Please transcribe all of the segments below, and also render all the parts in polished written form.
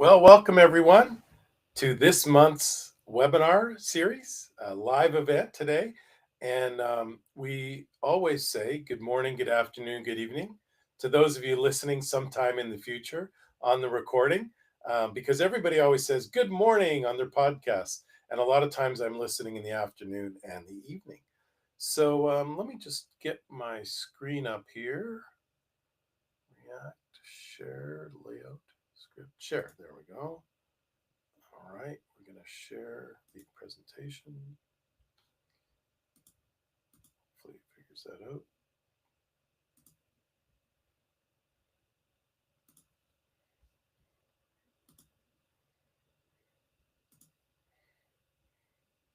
Well, welcome everyone to this month's webinar series, a live event today. And we always say good morning, good afternoon, good evening to those of you listening sometime in the future on the recording, because everybody always says good morning on their podcast. And a lot of times I'm listening in the afternoon and the evening. So let me just get my screen up here. React, share, layout, script, share. There we go. All right, we're going to share the presentation. Hopefully it figures that out.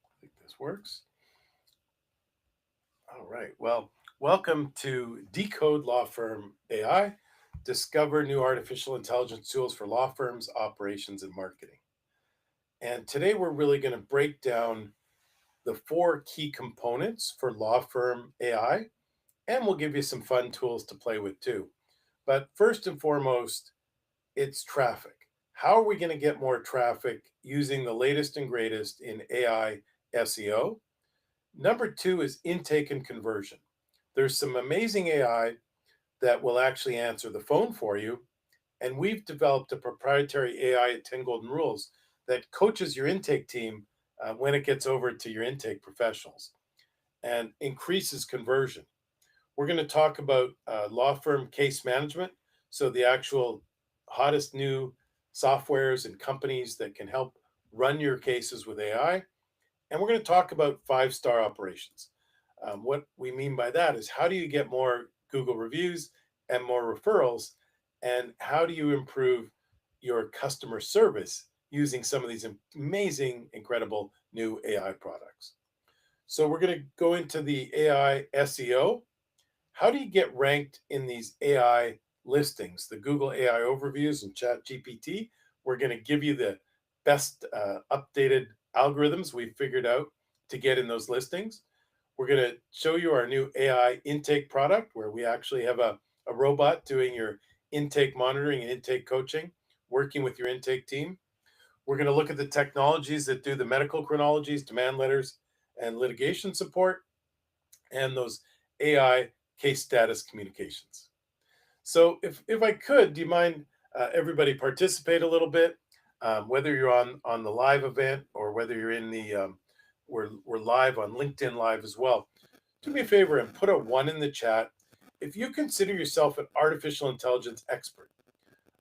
I think this works. All right, well, welcome to DECODE Law Firm AI. Discover new artificial intelligence tools for law firms, operations, and marketing. And today we're really going to break down the 4 key components for law firm AI, and we'll give you some fun tools to play with too. But first and foremost, it's traffic. How are we going to get more traffic using the latest and greatest in AI SEO? Number 2 is intake and conversion. There's some amazing AI that will actually answer the phone for you. And we've developed a proprietary AI at 10 Golden Rules that coaches your intake team when it gets over to your intake professionals and increases conversion. We're going to talk about law firm case management. So, the actual hottest new softwares and companies that can help run your cases with AI. And we're going to talk about 5-star operations. What we mean by that is how do you get more Google reviews and more referrals? And how do you improve your customer service using some of these amazing, incredible new AI products? So, we're going to go into the AI SEO. How do you get ranked in these AI listings, the Google AI overviews and Chat GPT? We're going to give you the best updated algorithms we've figured out to get in those listings. We're going to show you our new AI intake product where we actually have a robot doing your intake monitoring and intake coaching, working with your intake team. We're going to look at the technologies that do the medical chronologies, demand letters, and litigation support, and those AI case status communications. So if I could, do you mind everybody participate a little bit, whether you're on the live event or whether you're in the, we're live on LinkedIn Live as well. Do me a favor and put a 1 in the chat. If you consider yourself an artificial intelligence expert,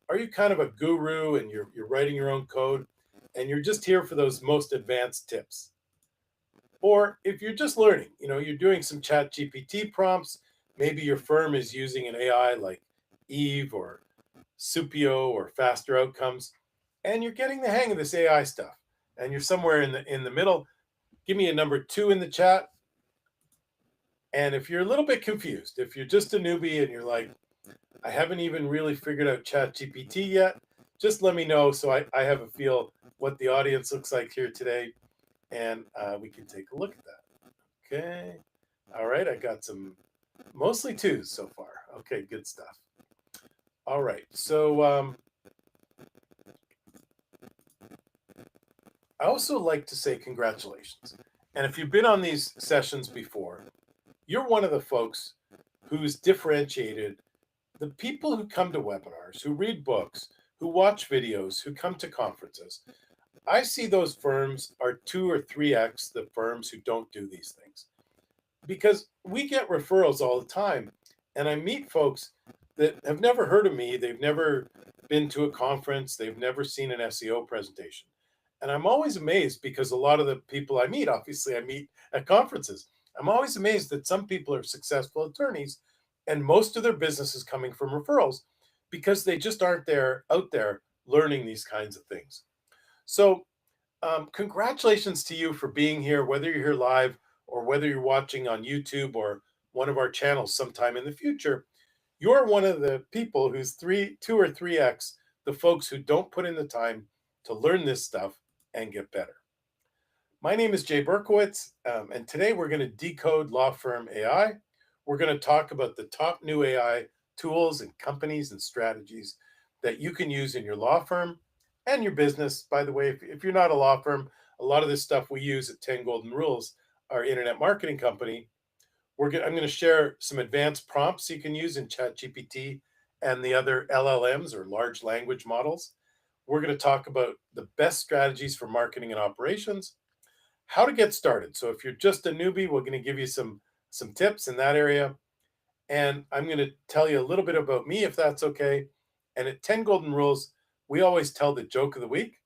are you kind of a guru and you're writing your own code and you're just here for those most advanced tips? Or if you're just learning, you're doing some Chat GPT prompts, maybe your firm is using an AI like Eve or Supio or Faster Outcomes, and you're getting the hang of this AI stuff, and you're somewhere in the middle. Give me a number 2 in the chat. And if you're a little bit confused, if you're just a newbie and you're like, I haven't even really figured out Chat GPT yet, just let me know so I have a feel what the audience looks like here today, and we can take a look at that. Okay. All right. I got some mostly 2s so far. Okay. Good stuff. All right. So I also like to say congratulations. And if you've been on these sessions before, you're one of the folks who's differentiated the people who come to webinars, who read books, who watch videos, who come to conferences. I see those firms are 2 or 3x the firms who don't do these things, because we get referrals all the time. And I meet folks that have never heard of me. They've never been to a conference. They've never seen an SEO presentation. And I'm always amazed because a lot of the people I meet, obviously, I meet at conferences. I'm always amazed that some people are successful attorneys and most of their business is coming from referrals because they just aren't out there learning these kinds of things. So congratulations to you for being here, whether you're here live or whether you're watching on YouTube or one of our channels sometime in the future. You're one of the people who's 2 or 3x the folks who don't put in the time to learn this stuff and get better. My name is Jay Berkowitz, and today we're going to decode Law Firm AI. We're going to talk about the top new AI tools and companies and strategies that you can use in your law firm and your business. By the way, if you're not a law firm, a lot of this stuff we use at 10 Golden Rules, our internet marketing company, I'm going to share some advanced prompts you can use in ChatGPT and the other LLMs or large language models. We're going to talk about the best strategies for marketing and operations, how to get started. So if you're just a newbie, we're going to give you some tips in that area, and I'm going to tell you a little bit about me if that's okay. And at 10 Golden Rules, we always tell the joke of the week.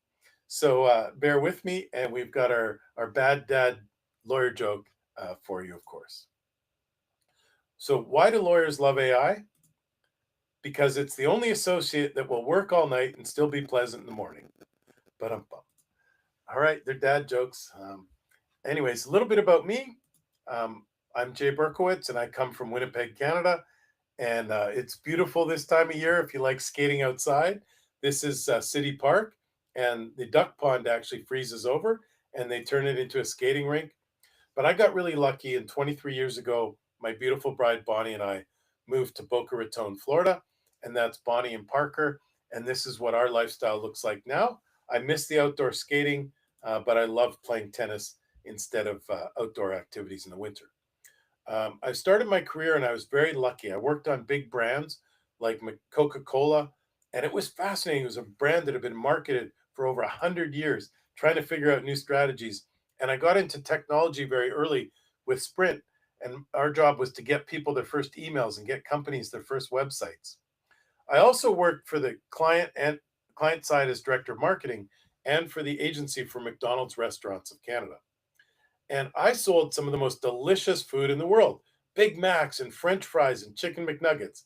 So bear with me, and we've got our bad dad lawyer joke for you, of course. So why do lawyers love AI? Because it's the only associate that will work all night and still be pleasant in the morning. But all right, they're dad jokes. Anyways, a little bit about me. Um, I'm Jay Berkowitz, and I come from Winnipeg, Canada. And it's beautiful this time of year if you like skating outside. This is City Park, and the duck pond actually freezes over, and they turn it into a skating rink. But I got really lucky, and 23 years ago, my beautiful bride Bonnie and I moved to Boca Raton, Florida, and that's Bonnie and Parker. And this is what our lifestyle looks like now. I miss the outdoor skating, but I love playing tennis instead of outdoor activities in the winter. I started my career and I was very lucky. I worked on big brands like Coca Cola, and it was fascinating. It was a brand that had been marketed for over 100 years, trying to figure out new strategies. And I got into technology very early with Sprint, and our job was to get people their first emails and get companies their first websites. I also worked for the client side as director of marketing and for the agency for McDonald's Restaurants of Canada. And I sold some of the most delicious food in the world, Big Macs and French fries and chicken McNuggets.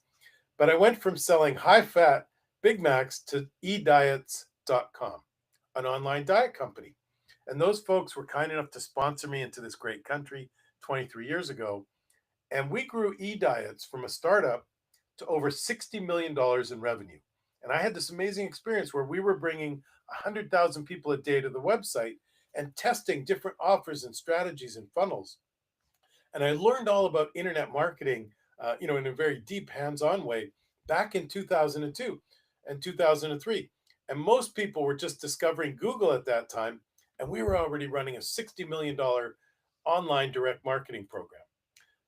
But I went from selling high fat Big Macs to ediets.com, an online diet company. And those folks were kind enough to sponsor me into this great country 23 years ago. And we grew eDiets from a startup to over $60 million in revenue. And I had this amazing experience where we were bringing 100,000 people a day to the website and testing different offers and strategies and funnels. And I learned all about internet marketing, in a very deep, hands-on way back in 2002 and 2003. And most people were just discovering Google at that time, and we were already running a $60 million online direct marketing program.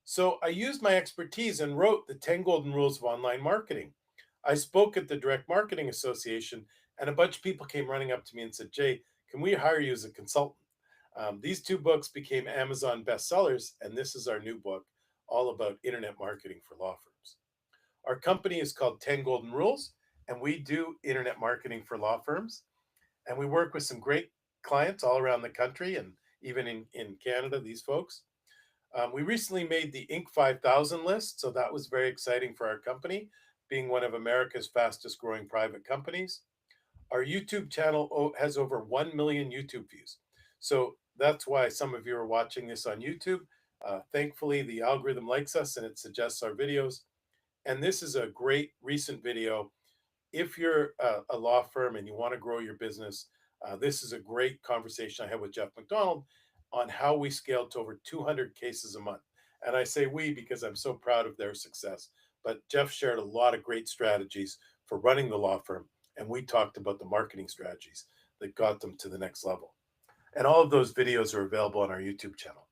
So I used my expertise and wrote the 10 Golden Rules of Online Marketing. I spoke at the Direct Marketing Association, and a bunch of people came running up to me and said, Jay, can we hire you as a consultant? These two books became Amazon bestsellers, and this is our new book, all about internet marketing for law firms. Our company is called 10 Golden Rules, and we do internet marketing for law firms. And we work with some great clients all around the country and even in Canada, these folks. We recently made the Inc. 5000 list, so that was very exciting for our company, being one of America's fastest growing private companies. Our YouTube channel has over 1 million YouTube views. So that's why some of you are watching this on YouTube. Thankfully, the algorithm likes us and it suggests our videos. And this is a great recent video. If you're a law firm and you want to grow your business, this is a great conversation I had with Jeff McDonald on how we scaled to over 200 cases a month. And I say we because I'm so proud of their success. But Jeff shared a lot of great strategies for running the law firm, and we talked about the marketing strategies that got them to the next level. And all of those videos are available on our YouTube channel.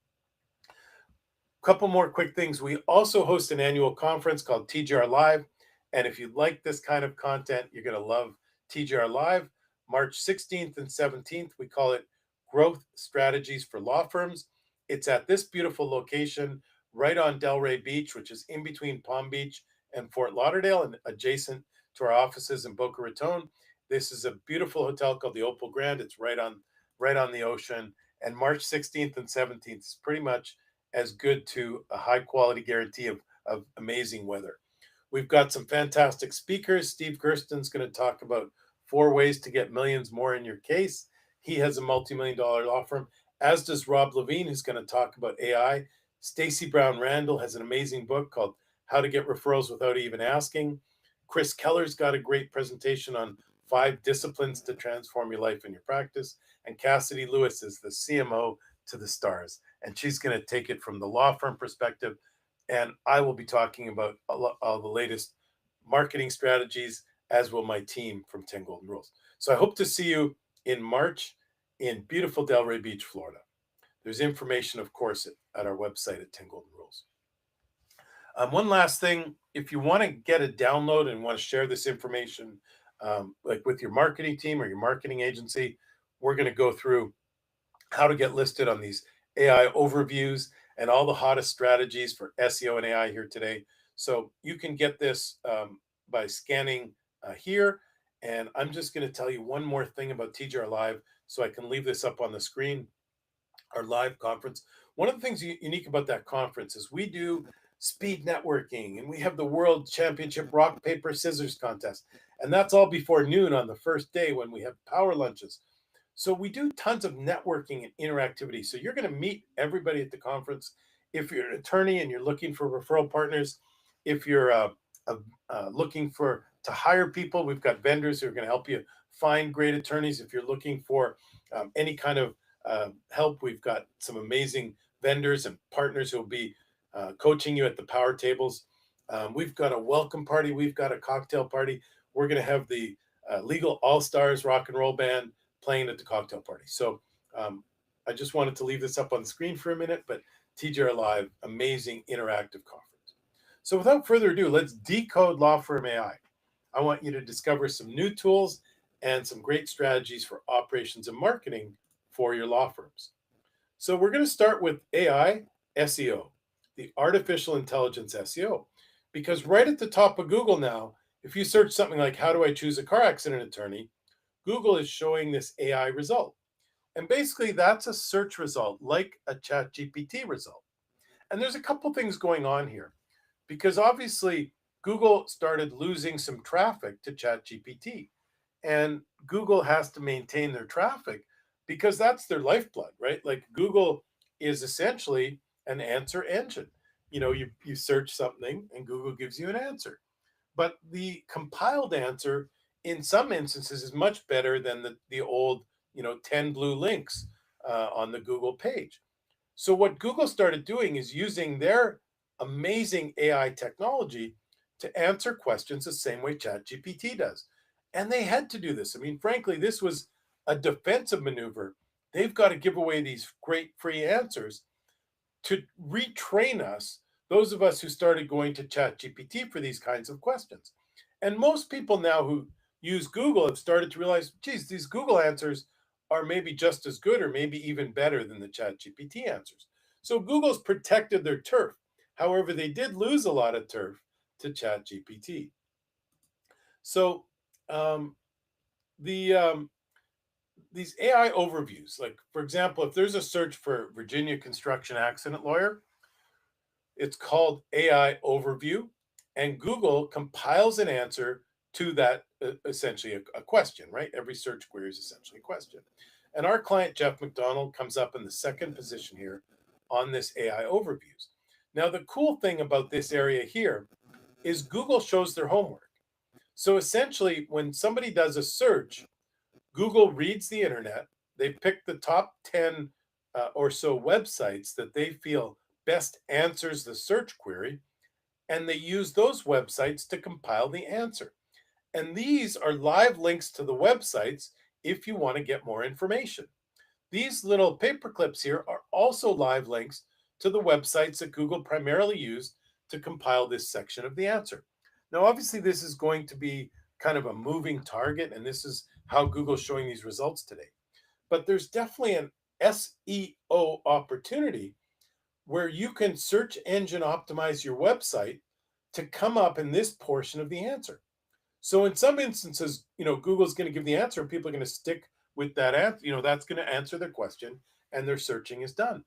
Couple more quick things. We also host an annual conference called TGR Live. And if you like this kind of content, you're going to love TGR Live. March 16th and 17th, we call it Growth Strategies for Law Firms. It's at this beautiful location right on Delray Beach, which is in between Palm Beach and Fort Lauderdale and adjacent to our offices in Boca Raton. This is a beautiful hotel called the Opal Grand. It's right on the ocean. And March 16th and 17th is pretty much as good to a high quality guarantee of amazing weather. We've got some fantastic speakers. Steve Gersten's going to talk about 4 ways to get millions more in your case. He has a multi-million-dollar law firm, as does Rob Levine, who's going to talk about AI. Stacy Brown Randall has an amazing book called How to Get Referrals Without Even Asking. Chris Keller's got a great presentation on 5 disciplines to transform your life and your practice. And Cassidy Lewis is the CMO to the stars. And she's going to take it from the law firm perspective. And I will be talking about all the latest marketing strategies as will my team from 10 Golden Rules. So I hope to see you in March in beautiful Delray Beach, Florida. There's information, of course, at our website at 10 Golden Rules. One last thing, if you want to get a download and want to share this information, like with your marketing team or your marketing agency, we're going to go through how to get listed on these AI overviews and all the hottest strategies for SEO and AI here today. So you can get this by scanning here. And I'm just going to tell you one more thing about TGR Live so I can leave this up on the screen, our live conference. One of the things unique about that conference is we do speed networking and we have the world championship rock, paper, scissors contest. And that's all before noon on the first day when we have power lunches. So we do tons of networking and interactivity. So you're going to meet everybody at the conference. If you're an attorney and you're looking for referral partners, if you're looking for to hire people, we've got vendors who are going to help you find great attorneys. If you're looking for any kind of help, we've got some amazing vendors and partners who will be coaching you at the power tables. We've got a welcome party. We've got a cocktail party. We're going to have the Legal All-Stars rock and roll band playing at the cocktail party. So I just wanted to leave this up on the screen for a minute, but TGR Live, amazing interactive conference. So without further ado, let's decode Law Firm AI. I want you to discover some new tools and some great strategies for operations and marketing for your law firms. So we're going to start with AI SEO, the artificial intelligence SEO, because right at the top of Google now, if you search something like, how do I choose a car accident attorney? Google is showing this AI result. And basically that's a search result like a ChatGPT result. And there's a couple things going on here because obviously Google started losing some traffic to ChatGPT and Google has to maintain their traffic because that's their lifeblood, right? Like Google is essentially an answer engine. You search something and Google gives you an answer. But the compiled answer in some instances is much better than the old, 10 blue links on the Google page. So what Google started doing is using their amazing AI technology to answer questions the same way ChatGPT does. And they had to do this. I mean, frankly, this was a defensive maneuver. They've got to give away these great free answers to retrain us, those of us who started going to ChatGPT for these kinds of questions. And most people now who use Google have started to realize, geez, these Google answers are maybe just as good or maybe even better than the ChatGPT answers. So Google's protected their turf. However, they did lose a lot of turf to ChatGPT. So the these AI overviews, like for example, if there's a search for Virginia construction accident lawyer, it's called AI overview, and Google compiles an answer to that essentially a question, right? Every search query is essentially a question. And our client, Jeff McDonald, comes up in the second position here on this AI overviews. Now, the cool thing about this area here is Google shows their homework. So essentially, when somebody does a search, Google reads the internet, they pick the top 10 or so websites that they feel best answers the search query, and they use those websites to compile the answer. And these are live links to the websites if you want to get more information. These little paper clips here are also live links to the websites that Google primarily used to compile this section of the answer. Now, obviously, this is going to be kind of a moving target, and this is how Google's showing these results today. But there's definitely an SEO opportunity where you can search engine optimize your website to come up in this portion of the answer. So in some instances, Google's going to give the answer and people are going to stick with that answer. That's going to answer their question and their searching is done.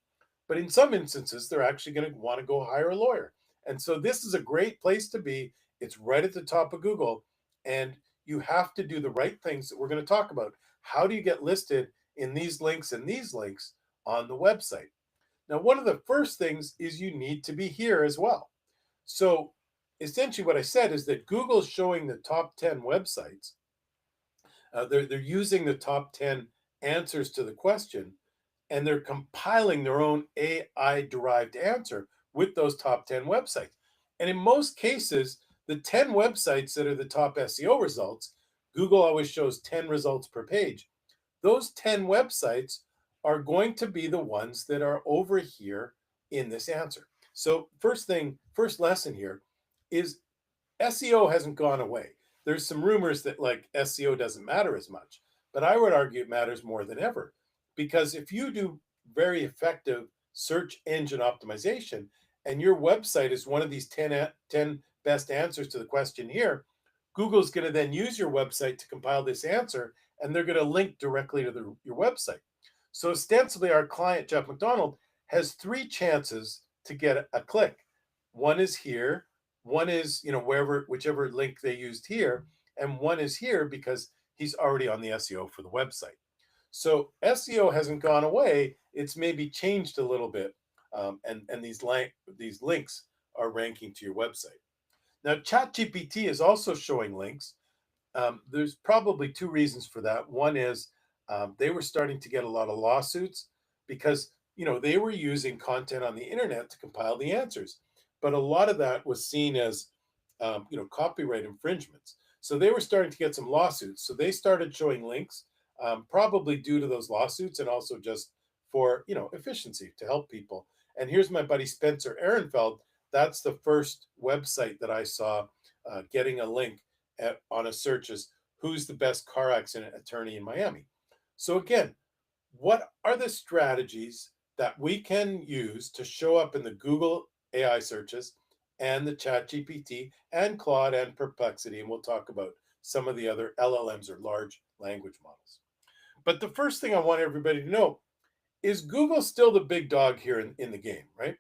But in some instances, they're actually going to want to go hire a lawyer. And so this is a great place to be. It's right at the top of Google. And you have to do the right things that we're going to talk about. How do you get listed in these links and these links on the website? Now, one of the first things is you need to be here as well. So essentially what I said is that Google's showing the top 10 websites. They're using the top 10 answers to the question, and they're compiling their own AI-derived answer with those top 10 websites. And in most cases, The 10 websites that are the top SEO results, Google always shows 10 results per page. Those 10 websites are going to be the ones that are over here in this answer. So first lesson here is SEO hasn't gone away. There's some rumors that like SEO doesn't matter as much, but I would argue it matters more than ever because if you do very effective search engine optimization and your website is one of these 10 best answers to the question here, Google's going to then use your website to compile this answer and they're going to link directly to your website. So ostensibly, our client, Jeff McDonald, has three chances to get a click. One is here, one is, whichever link they used here, and one is here because he's already on the SEO for the website. So SEO hasn't gone away. It's maybe changed a little bit. And these links are ranking to your website. Now, ChatGPT is also showing links. There's probably two reasons for that. One is they were starting to get a lot of lawsuits because they were using content on the internet to compile the answers, but a lot of that was seen as copyright infringements. So they were starting to get some lawsuits. So they started showing links, probably due to those lawsuits and also just for efficiency to help people. And here's my buddy Spencer Ehrenfeld. That's the first website that I saw getting a link on a search as who's the best car accident attorney in Miami. So again, what are the strategies that we can use to show up in the Google AI searches and the ChatGPT and Claude and Perplexity? And we'll talk about some of the other LLMs or large language models. But the first thing I want everybody to know is Google still the big dog here in the game, right?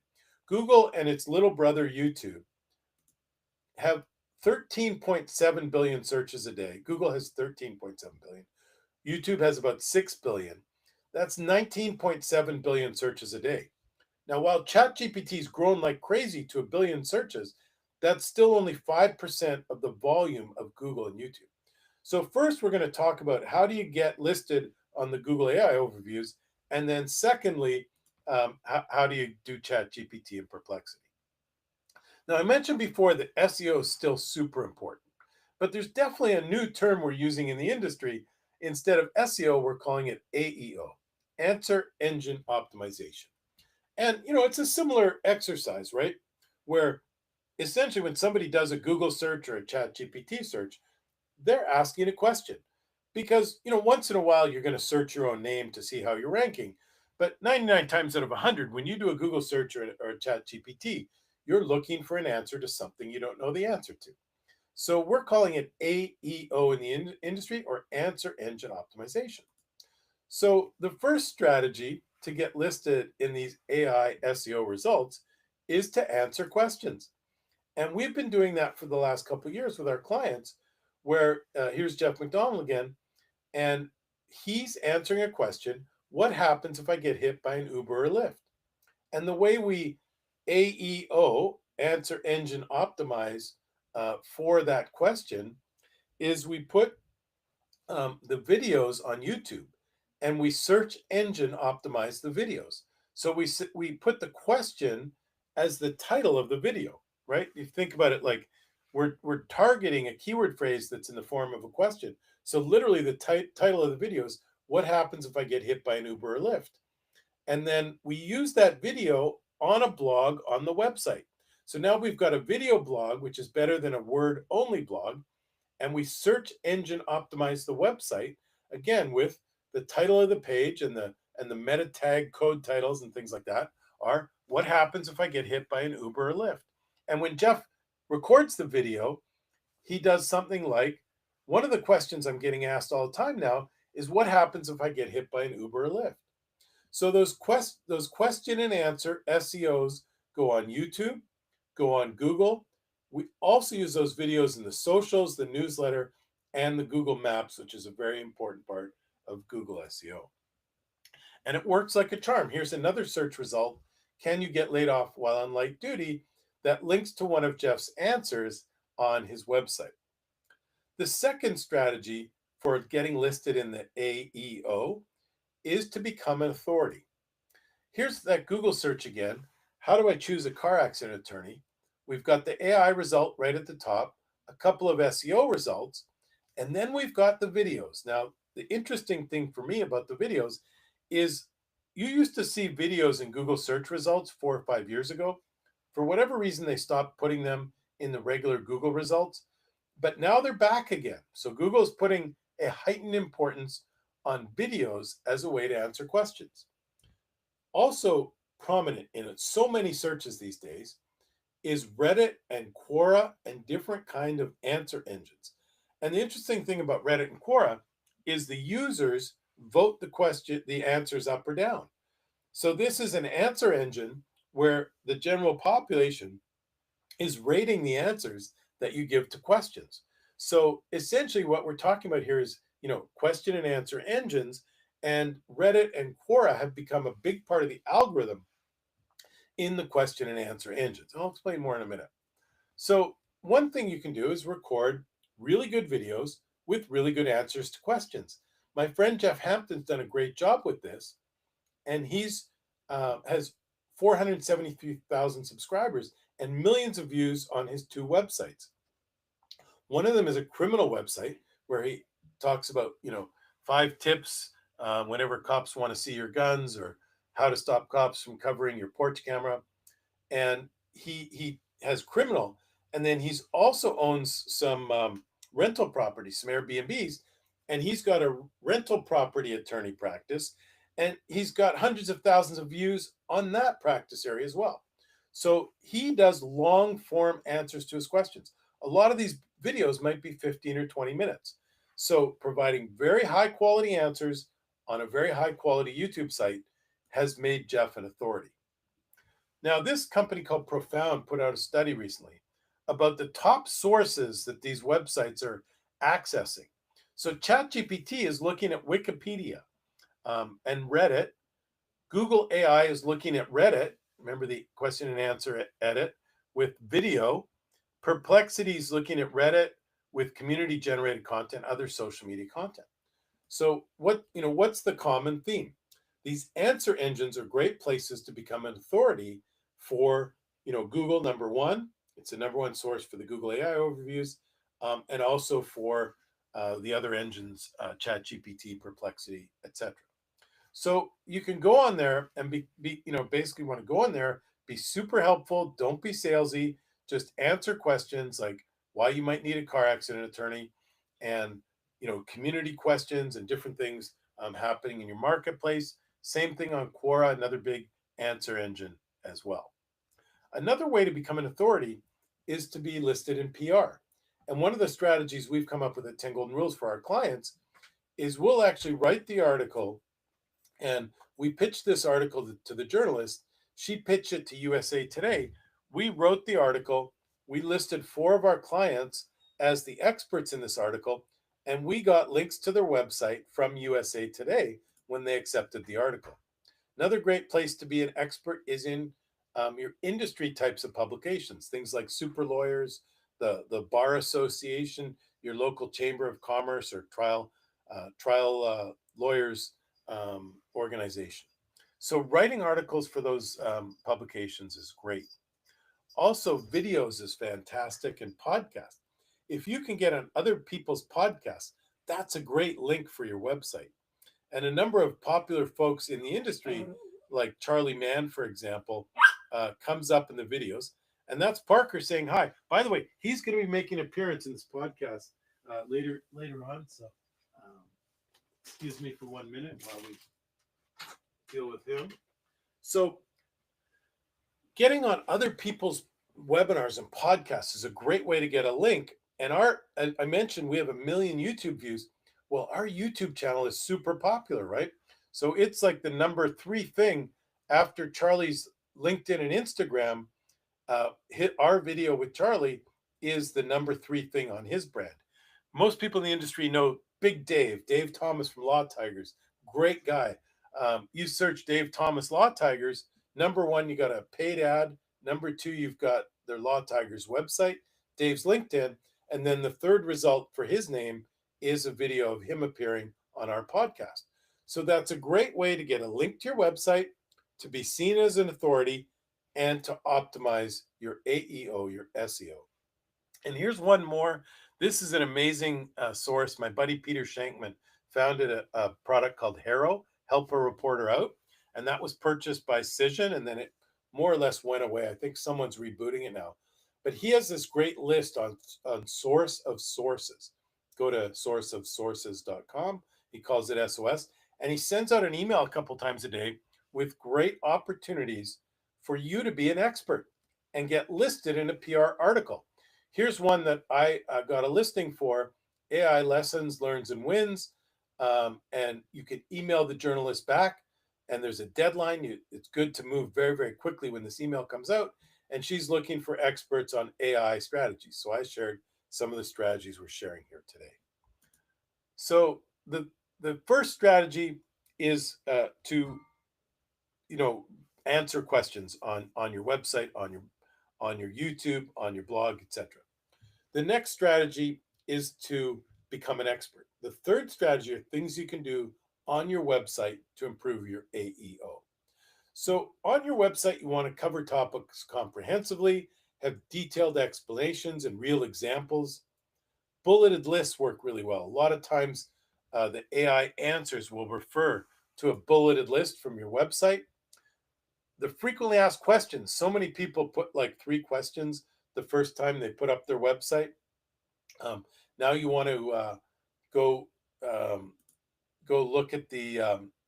Google and its little brother YouTube have 13.7 billion searches a day. Google has 13.7 billion. YouTube has about 6 billion. That's 19.7 billion searches a day. Now, while ChatGPT's grown like crazy to 1 billion searches, that's still only 5% of the volume of Google and YouTube. So first, we're going to talk about how do you get listed on the Google AI overviews, and then secondly, how do you do ChatGPT and Perplexity? Now, I mentioned before that SEO is still super important, but there's definitely a new term we're using in the industry. Instead of SEO, we're calling it AEO, Answer Engine Optimization. And, it's a similar exercise, right? Where essentially when somebody does a Google search or a ChatGPT search, they're asking a question. Because, once in a while, you're going to search your own name to see how you're ranking. But 99 times out of 100, when you do a Google search or a ChatGPT, you're looking for an answer to something you don't know the answer to. So we're calling it AEO in the industry, or Answer Engine Optimization. So the first strategy to get listed in these AI SEO results is to answer questions. And we've been doing that for the last couple of years with our clients, where here's Jeff McDonald again, and he's answering a question: what happens if I get hit by an Uber or Lyft? And the way we AEO, Answer Engine Optimize, for that question is we put the videos on YouTube and we search engine optimize the videos. So we put the question as the title of the video, right? You think about it like we're targeting a keyword phrase that's in the form of a question. So literally the title of the video is what happens if I get hit by an Uber or Lyft? And then we use that video on a blog on the website. So now we've got a video blog, which is better than a word only blog. And we search engine optimize the website again with the title of the page and the meta tag code titles and things like that are what happens if I get hit by an Uber or Lyft? And when Jeff records the video, he does something like, one of the questions I'm getting asked all the time now is what happens if I get hit by an Uber or Lyft? So those question and answer SEOs go on YouTube, go on Google. We also use those videos in the socials, the newsletter, and the Google Maps, which is a very important part of Google SEO. And it works like a charm. Here's another search result. Can you get laid off while on light duty? That links to one of Jeff's answers on his website. The second strategy for getting listed in the AEO is to become an authority. Here's that Google search again. How do I choose a car accident attorney? We've got the AI result right at the top. a couple of SEO results, and then we've got the videos. Now, the interesting thing for me about the videos is you used to see videos in Google search results 4 or 5 years ago. For whatever reason, they stopped putting them in the regular Google results, but now they're back again. So Google is putting a heightened importance on videos as a way to answer questions. Also prominent in so many searches these days is Reddit and Quora and different kind of answer engines. And the interesting thing about Reddit and Quora is the users vote the answers up or down. So this is an answer engine where the general population is rating the answers that you give to questions. So essentially what we're talking about here is, question and answer engines, and Reddit and Quora have become a big part of the algorithm in the question and answer engines. I'll explain more in a minute. So one thing you can do is record really good videos with really good answers to questions. My friend Jeff Hampton's done a great job with this, and he's has 473,000 subscribers and millions of views on his 2 websites. One of them is a criminal website where he talks about 5 tips whenever cops want to see your guns, or how to stop cops from covering your porch camera. And he has criminal, and then he's also owns some rental properties, some Airbnbs, and he's got a rental property attorney practice, and he's got hundreds of thousands of views on that practice area as well. So he does long form answers to his questions. A lot of these videos might be 15 or 20 minutes. So providing very high quality answers on a very high quality YouTube site has made Jeff an authority. Now, this company called Profound put out a study recently about the top sources that these websites are accessing. So ChatGPT is looking at Wikipedia and Reddit. Google AI is looking at Reddit. Remember the question and answer edit with video. Perplexity is looking at Reddit with community generated content, other social media content. So what's the common theme? These answer engines are great places to become an authority for, Google, number one. It's the number one source for the Google AI overviews, and also for the other engines, ChatGPT, Perplexity, etc. So you can go on there and basically want to go on there, be super helpful. Don't be salesy. Just answer questions like why you might need a car accident attorney, and community questions and different things happening in your marketplace. Same thing on Quora, another big answer engine as well. Another way to become an authority is to be listed in PR. And one of the strategies we've come up with at 10 Golden Rules for our clients is we'll actually write the article, and we pitched this article to the journalist. She pitched it to USA Today. We wrote the article. We listed 4 of our clients as the experts in this article, and we got links to their website from USA Today when they accepted the article. Another great place to be an expert is in your industry types of publications, things like Super Lawyers, the Bar Association, your local Chamber of Commerce, or trial lawyers organization. So writing articles for those publications is great. Also, videos is fantastic, and podcasts. If you can get on other people's podcasts, that's a great link for your website. And a number of popular folks in the industry, like Charlie Mann, for example, comes up in the videos. And that's Parker saying hi. By the way, he's going to be making an appearance in this podcast later on. So excuse me for 1 minute while we deal with him. So getting on other people's webinars and podcasts is a great way to get a link. And I mentioned we have 1 million YouTube views. Well, our YouTube channel is super popular, right? So it's like the number 3 thing after Charlie's LinkedIn and Instagram. Hit our video with Charlie is the number 3 thing on his brand. Most people in the industry know Big Dave Thomas from Law Tigers, great guy. You search Dave Thomas Law Tigers, number 1, you got a paid ad. Number 2, you've got their Law Tigers website, Dave's LinkedIn, and then the third result for his name is a video of him appearing on our podcast. So that's a great way to get a link to your website, to be seen as an authority, and to optimize your AEO, your SEO. And here's one more. This is an amazing source. My buddy Peter Shankman founded a product called Harrow, Help a Reporter Out. And that was purchased by Cision, and then it more or less went away. I think someone's rebooting it now. But he has this great list on Source of Sources. Go to sourceofsources.com. He calls it SOS. And he sends out an email a couple times a day with great opportunities for you to be an expert and get listed in a PR article. Here's one that I got a listing for: AI Lessons, Learns, and Wins. And you can email the journalist back, and there's a deadline. It's good to move very, very quickly when this email comes out. And she's looking for experts on AI strategies. So I shared some of the strategies we're sharing here today. So the first strategy is to answer questions on your website, on your YouTube, on your blog, etc. The next strategy is to become an expert. The third strategy are things you can do on your website to improve your AEO. So on your website, you want to cover topics comprehensively, have detailed explanations and real examples. Bulleted lists work really well. A lot of times, the AI answers will refer to a bulleted list from your website. The frequently asked questions. So many people put like 3 questions the first time they put up their website. Now you want to go um, go look at the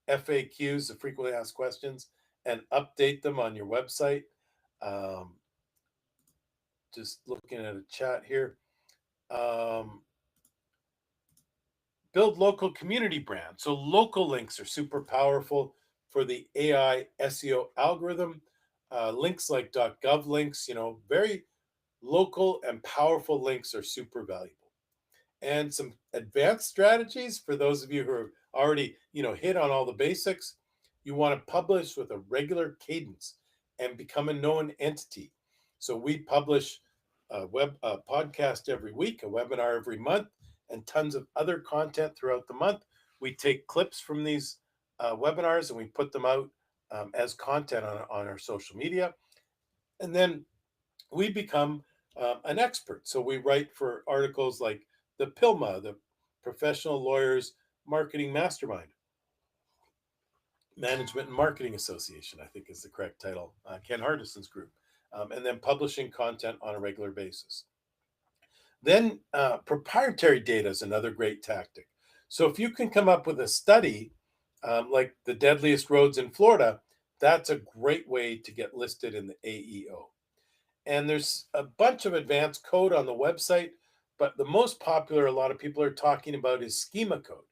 FAQs, the frequently asked questions, and update them on your website. Um, just looking at a chat here. Um, Build local community brands. So local links are super powerful for the AI SEO algorithm. Links like .gov links, very local and powerful links are super valuable. And some advanced strategies for those of you who are already, hit on all the basics. You want to publish with a regular cadence and become a known entity. So we publish a podcast every week, a webinar every month, and tons of other content throughout the month. We take clips from these webinars and we put them out as content on our social media. And then we become an expert. So we write for articles like the PILMA, the Professional Lawyers Marketing Mastermind, Management and Marketing Association, I think is the correct title, Ken Hardison's group, and then publishing content on a regular basis. Then proprietary data is another great tactic. So if you can come up with a study like the deadliest roads in Florida, that's a great way to get listed in the AEO. And there's a bunch of advanced code on the website, but the most popular a lot of people are talking about is schema code.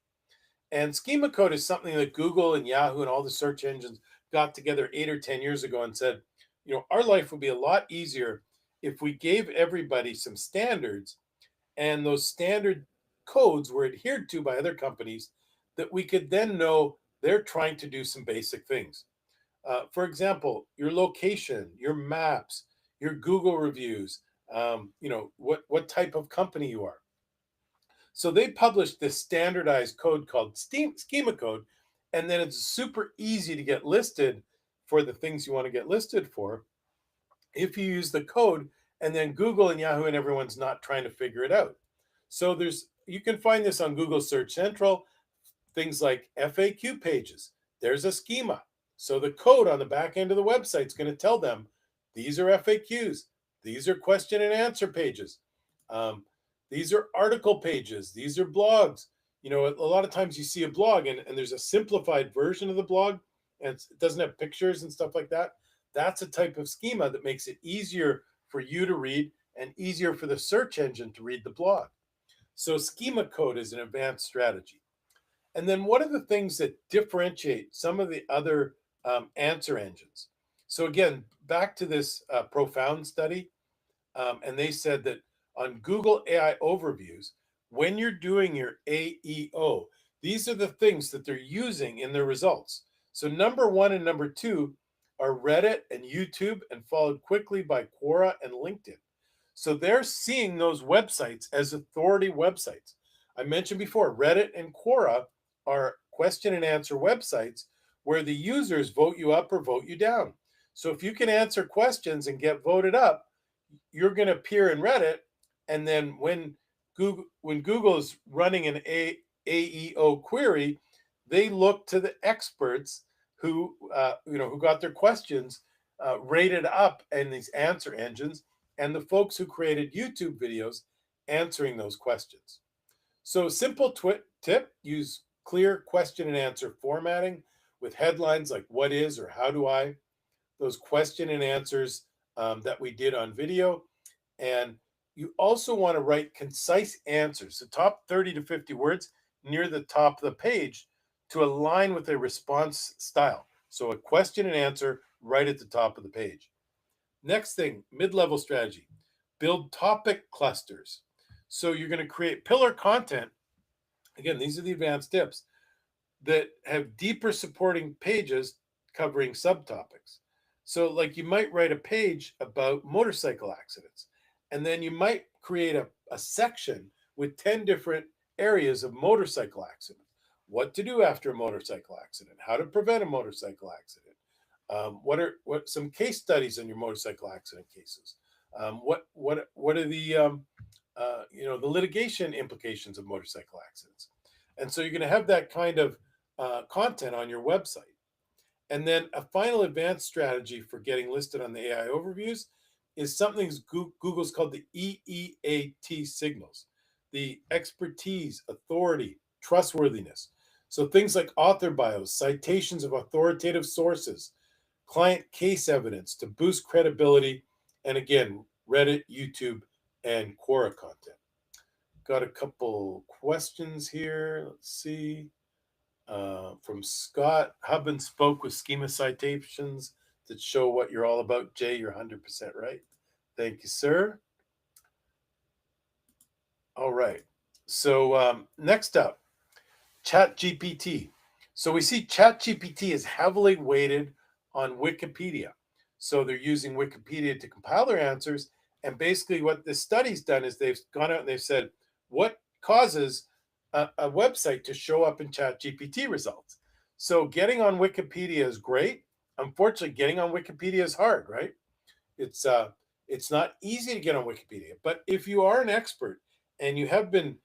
And schema code is something that Google and Yahoo and all the search engines got together 8 or 10 years ago and said, our life would be a lot easier if we gave everybody some standards, and those standard codes were adhered to by other companies, that we could then know they're trying to do some basic things. For example, your location, your maps, your Google reviews, what type of company you are. So they published this standardized code called schema code, and then it's super easy to get listed for the things you want to get listed for if you use the code, and then Google and Yahoo and everyone's not trying to figure it out. So you can find this on Google Search Central, things like FAQ pages. There's a schema. So the code on the back end of the website is going to tell them these are FAQs, these are question and answer pages, these are article pages, these are blogs. A lot of times you see a blog and there's a simplified version of the blog and it doesn't have pictures and stuff like that. That's a type of schema that makes it easier for you to read and easier for the search engine to read the blog. So schema code is an advanced strategy. And then what are the things that differentiate some of the other answer engines? So again, back to this Profound study, and they said that on Google AI overviews, when you're doing your AEO, these are the things that they're using in their results. So number 1 and number 2 are Reddit and YouTube, and followed quickly by Quora and LinkedIn. So they're seeing those websites as authority websites. I mentioned before, Reddit and Quora are question and answer websites where the users vote you up or vote you down. So if you can answer questions and get voted up, you're going to appear in Reddit And then when Google is running an AEO query, they look to the experts who who got their questions rated up in these answer engines, and the folks who created YouTube videos answering those questions. So, simple tip: use clear question and answer formatting with headlines like "What is" or "How do I?" Those question and answers that we did on video. And you also want to write concise answers, the top 30 to 50 words near the top of the page to align with a response style. So, a question and answer right at the top of the page. Next thing, mid level strategy: build topic clusters. So, you're going to create pillar content. Again, these are the advanced tips that have deeper supporting pages covering subtopics. So, like you might write a page about motorcycle accidents, and then you might create a section with 10 different areas of motorcycle accident. What to do after a motorcycle accident, how to prevent a motorcycle accident, what some case studies on your motorcycle accident cases, what are the the litigation implications of motorcycle accidents. And so you're going to have that kind of content on your website. And then a final advanced strategy for getting listed on the AI overviews is something Google's called the EEAT signals: the expertise, authority, trustworthiness. So things like author bios, citations of authoritative sources, client case evidence to boost credibility, and again, Reddit, YouTube, and Quora content. Got a couple questions here. Let's see. From Scott: Hub and spoke with schema citations that show what you're all about. Jay, you're 100% right. Thank you, sir. All right. So next up, ChatGPT. So we see ChatGPT is heavily weighted on Wikipedia. So they're using Wikipedia to compile their answers. And basically, what this study's done is they've gone out and they've said, what causes a website to show up in ChatGPT results? So getting on Wikipedia is great. Unfortunately, getting on Wikipedia is hard, right? It's uh, it's not easy to get on Wikipedia. But if you are an expert and you have been,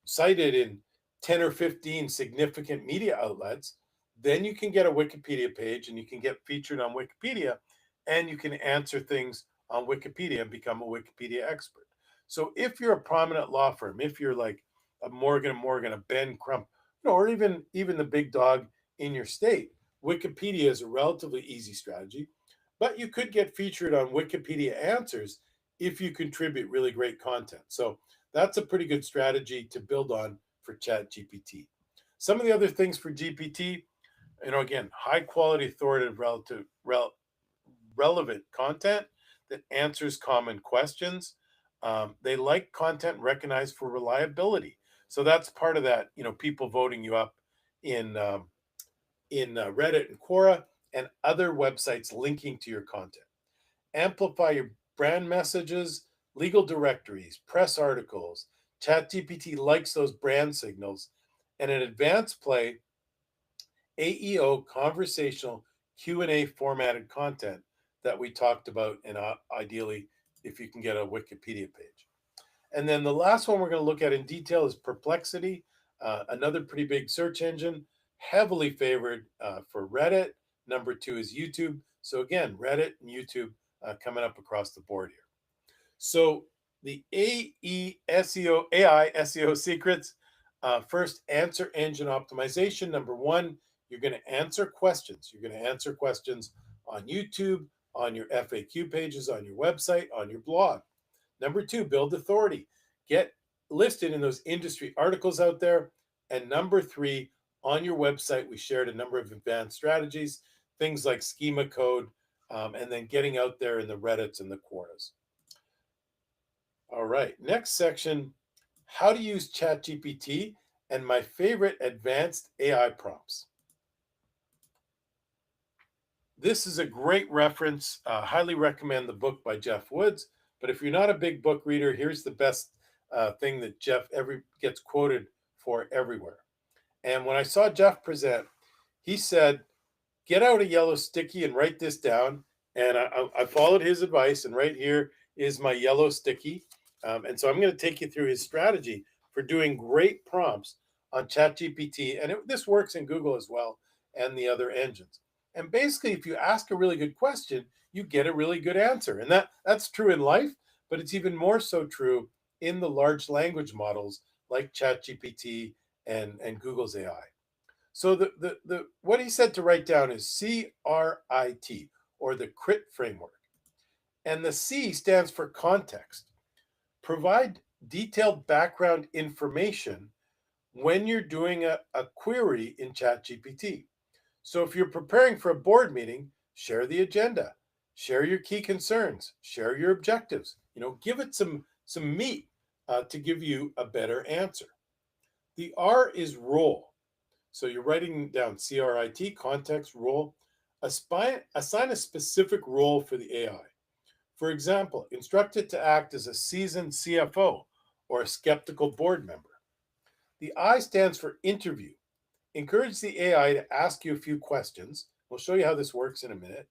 cited in 10 or 15 significant media outlets, then you can get a Wikipedia page and you can get featured on Wikipedia, and you can answer things on Wikipedia and become a Wikipedia expert. So if you're a prominent law firm, if you're like a Morgan and Morgan, a Ben Crump, or even the big dog in your state, Wikipedia is a relatively easy strategy. But you could get featured on Wikipedia Answers if you contribute really great content. So that's a pretty good strategy to build on for ChatGPT. Some of the other things for GPT, again, high quality, authoritative, relevant content that answers common questions. They like content recognized for reliability. So that's part of that, people voting you up in Reddit and Quora and other websites linking to your content. Amplify your brand messages, legal directories, press articles. ChatGPT likes those brand signals. And an advanced play, AEO conversational Q&A formatted content that we talked about, and ideally, if you can get a Wikipedia page. And then the last one we're going to look at in detail is Perplexity, another pretty big search engine, heavily favored for Reddit. Number two is YouTube. So again, Reddit and YouTube coming up across the board here. So the AI SEO secrets. First, answer engine optimization. Number one, you're going to answer questions. You're going to answer questions on YouTube, on your FAQ pages, on your website, on your blog. Number two, build authority. Get listed in those industry articles out there. And number three, on your website, we shared a number of advanced strategies, things like schema code, and then getting out there in the Reddits and the Quoras. All right, next section, how to use ChatGPT and my favorite advanced AI prompts. This is a great reference. Highly recommend the book by Jeff Woods. But if you're not a big book reader, here's the best thing that Jeff gets quoted for everywhere. And when I saw Jeff present, he said, get out a yellow sticky and write this down. And I followed his advice, and right here is my yellow sticky. And so I'm going to take you through his strategy for doing great prompts on ChatGPT. And this works in Google as well and the other engines. And basically, if you ask a really good question, you get a really good answer. And that's true in life, but it's even more so true in the large language models like ChatGPT and Google's AI. So the what he said to write down is CRIT, or the CRIT framework. And the C stands for context. Provide detailed background information when you're doing a query in ChatGPT. So if you're preparing for a board meeting, share the agenda, share your key concerns, share your objectives. Give it some meat to give you a better answer. The R is role. So you're writing down CRIT, context, role. Assign a specific role for the AI. For example, instruct it to act as a seasoned CFO or a skeptical board member. The I stands for interview. Encourage the AI to ask you a few questions. We'll show you how this works in a minute.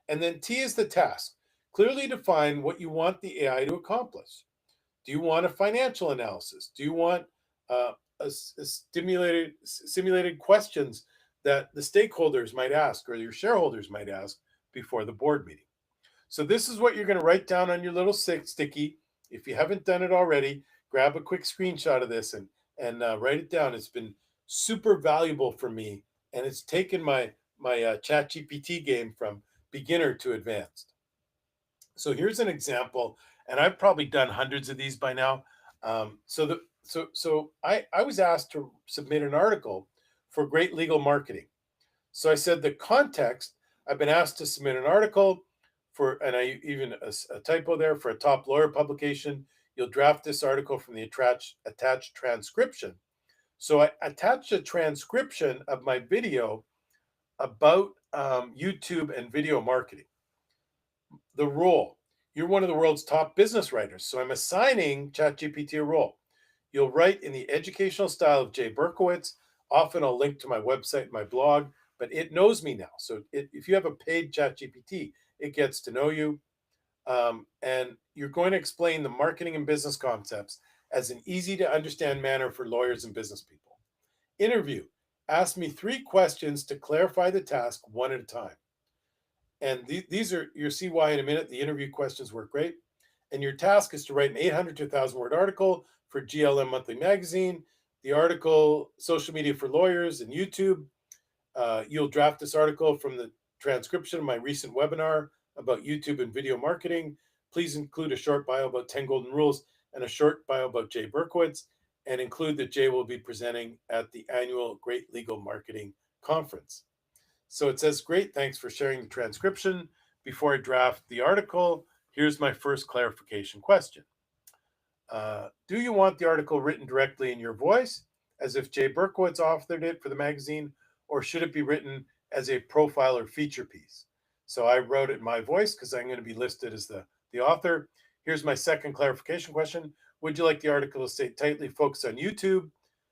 And then T is the task. Clearly define what you want the AI to accomplish. Do you want a financial analysis? Do you want a simulated questions that the stakeholders might ask or your shareholders might ask before the board meeting? So this is what you're going to write down on your little sticky. If you haven't done it already, grab a quick screenshot of this and write it down. It's been super valuable for me, and it's taken my Chat GPT game from beginner to advanced. So here's an example, and I've probably done hundreds of these by now. So I was asked to submit an article for great legal marketing. So I said the context. I've been asked to submit an article for, and I even a typo there, for a top lawyer publication. You'll draft this article from the attached transcription. So I attached a transcription of my video about YouTube and video marketing. The role. You're one of the world's top business writers. So I'm assigning ChatGPT a role. You'll write in the educational style of Jay Berkowitz. Often I'll link to my website, my blog, but it knows me now. So if you have a paid ChatGPT, it gets to know you. And you're going to explain the marketing and business concepts as an easy to understand manner for lawyers and business people. Interview. Ask me 3 questions to clarify the task one at a time. And these are, you'll see why in a minute. The interview questions work great. And your task is to write an 800 to 1,000 word article for GLM Monthly Magazine. The article, social media for lawyers and YouTube. You'll draft this article from the transcription of my recent webinar about YouTube and video marketing. Please include a short bio about 10 golden rules and a short bio about Jay Berkowitz, and include that Jay will be presenting at the annual Great Legal Marketing Conference. So it says, great, thanks for sharing the transcription. Before I draft the article, here's my first clarification question. Do you want the article written directly in your voice, as if Jay Berkowitz authored it for the magazine, or should it be written as a profile or feature piece? So I wrote it in my voice because I'm going to be listed as the author. Here's my second clarification question. Would you like the article to stay tightly focused on YouTube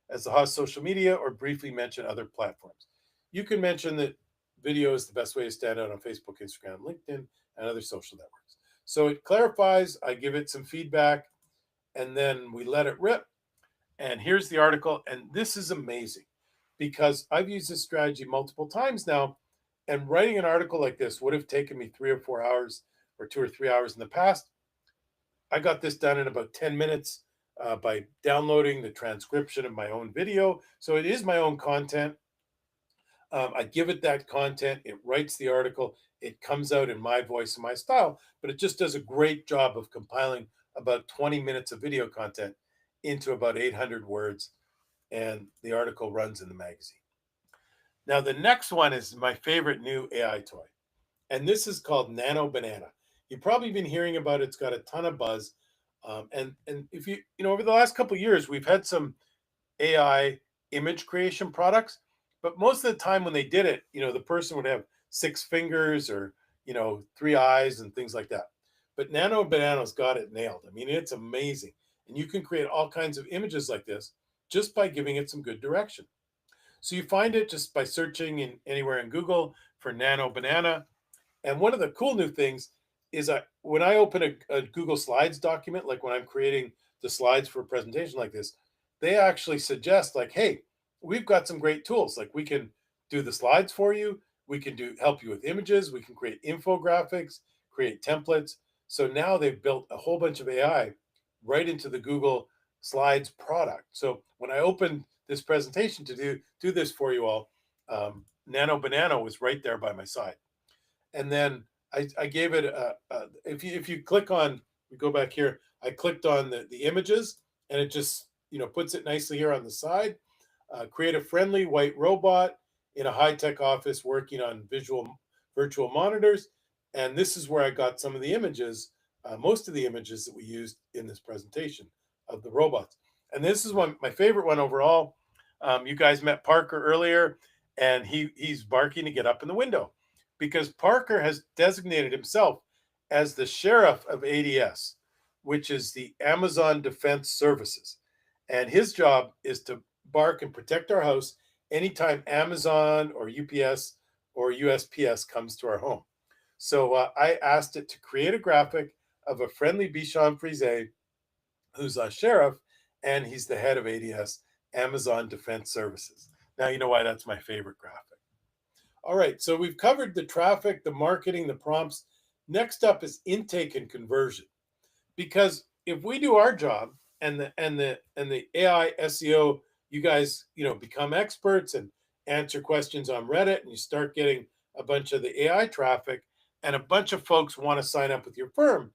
as the hot social media, or briefly mention other platforms? You can mention that video is the best way to stand out on Facebook, Instagram, LinkedIn, and other social networks. So it clarifies, I give it some feedback, and then we let it rip. And here's the article. And this is amazing because I've used this strategy multiple times now. And writing an article like this would have taken me 3 or 4 hours or 2 or 3 hours in the past. I got this done in about 10 minutes by downloading the transcription of my own video. So it is my own content. I give it that content. It writes the article. It comes out in my voice and my style, but it just does a great job of compiling about 20 minutes of video content into about 800 words. And the article runs in the magazine. Now, the next one is my favorite new AI toy. And this is called Nano Banana. You've probably been hearing about it. It's got a ton of buzz. And if you know, over the last couple of years, we've had some AI image creation products, but most of the time when they did it, the person would have 6 fingers or, 3 eyes and things like that. But Nano Banana's got it nailed. I mean, it's amazing. And you can create all kinds of images like this just by giving it some good direction. So you find it just by searching anywhere in Google for Nano Banana. And one of the cool new things, is when I open a Google Slides document, like when I'm creating the slides for a presentation like this, they actually suggest like, hey, we've got some great tools. Like we can do the slides for you. We can help you with images. We can create infographics, create templates. So now they've built a whole bunch of AI right into the Google Slides product. So when I opened this presentation to do this for you all, Nano Banana was right there by my side. And then I gave it if you click on, we go back here, I clicked on the images, and it just puts it nicely here on the side. Create a friendly white robot in a high-tech office working on virtual monitors. And this is where I got some of the images, most of the images that we used in this presentation of the robots. And this is my favorite one overall. You guys met Parker earlier, and he's barking to get up in the window because Parker has designated himself as the sheriff of ADS, which is the Amazon Defense Services. And his job is to bark and protect our house anytime Amazon or UPS or USPS comes to our home. So I asked it to create a graphic of a friendly Bichon Frise who's a sheriff, and he's the head of ADS, Amazon Defense Services. Now you know why that's my favorite graphic. All right, so we've covered the traffic, the marketing, the prompts. Next up is intake and conversion. Because if we do our job and the AI SEO, you guys, become experts and answer questions on Reddit, and you start getting a bunch of the AI traffic, and a bunch of folks want to sign up with your firm.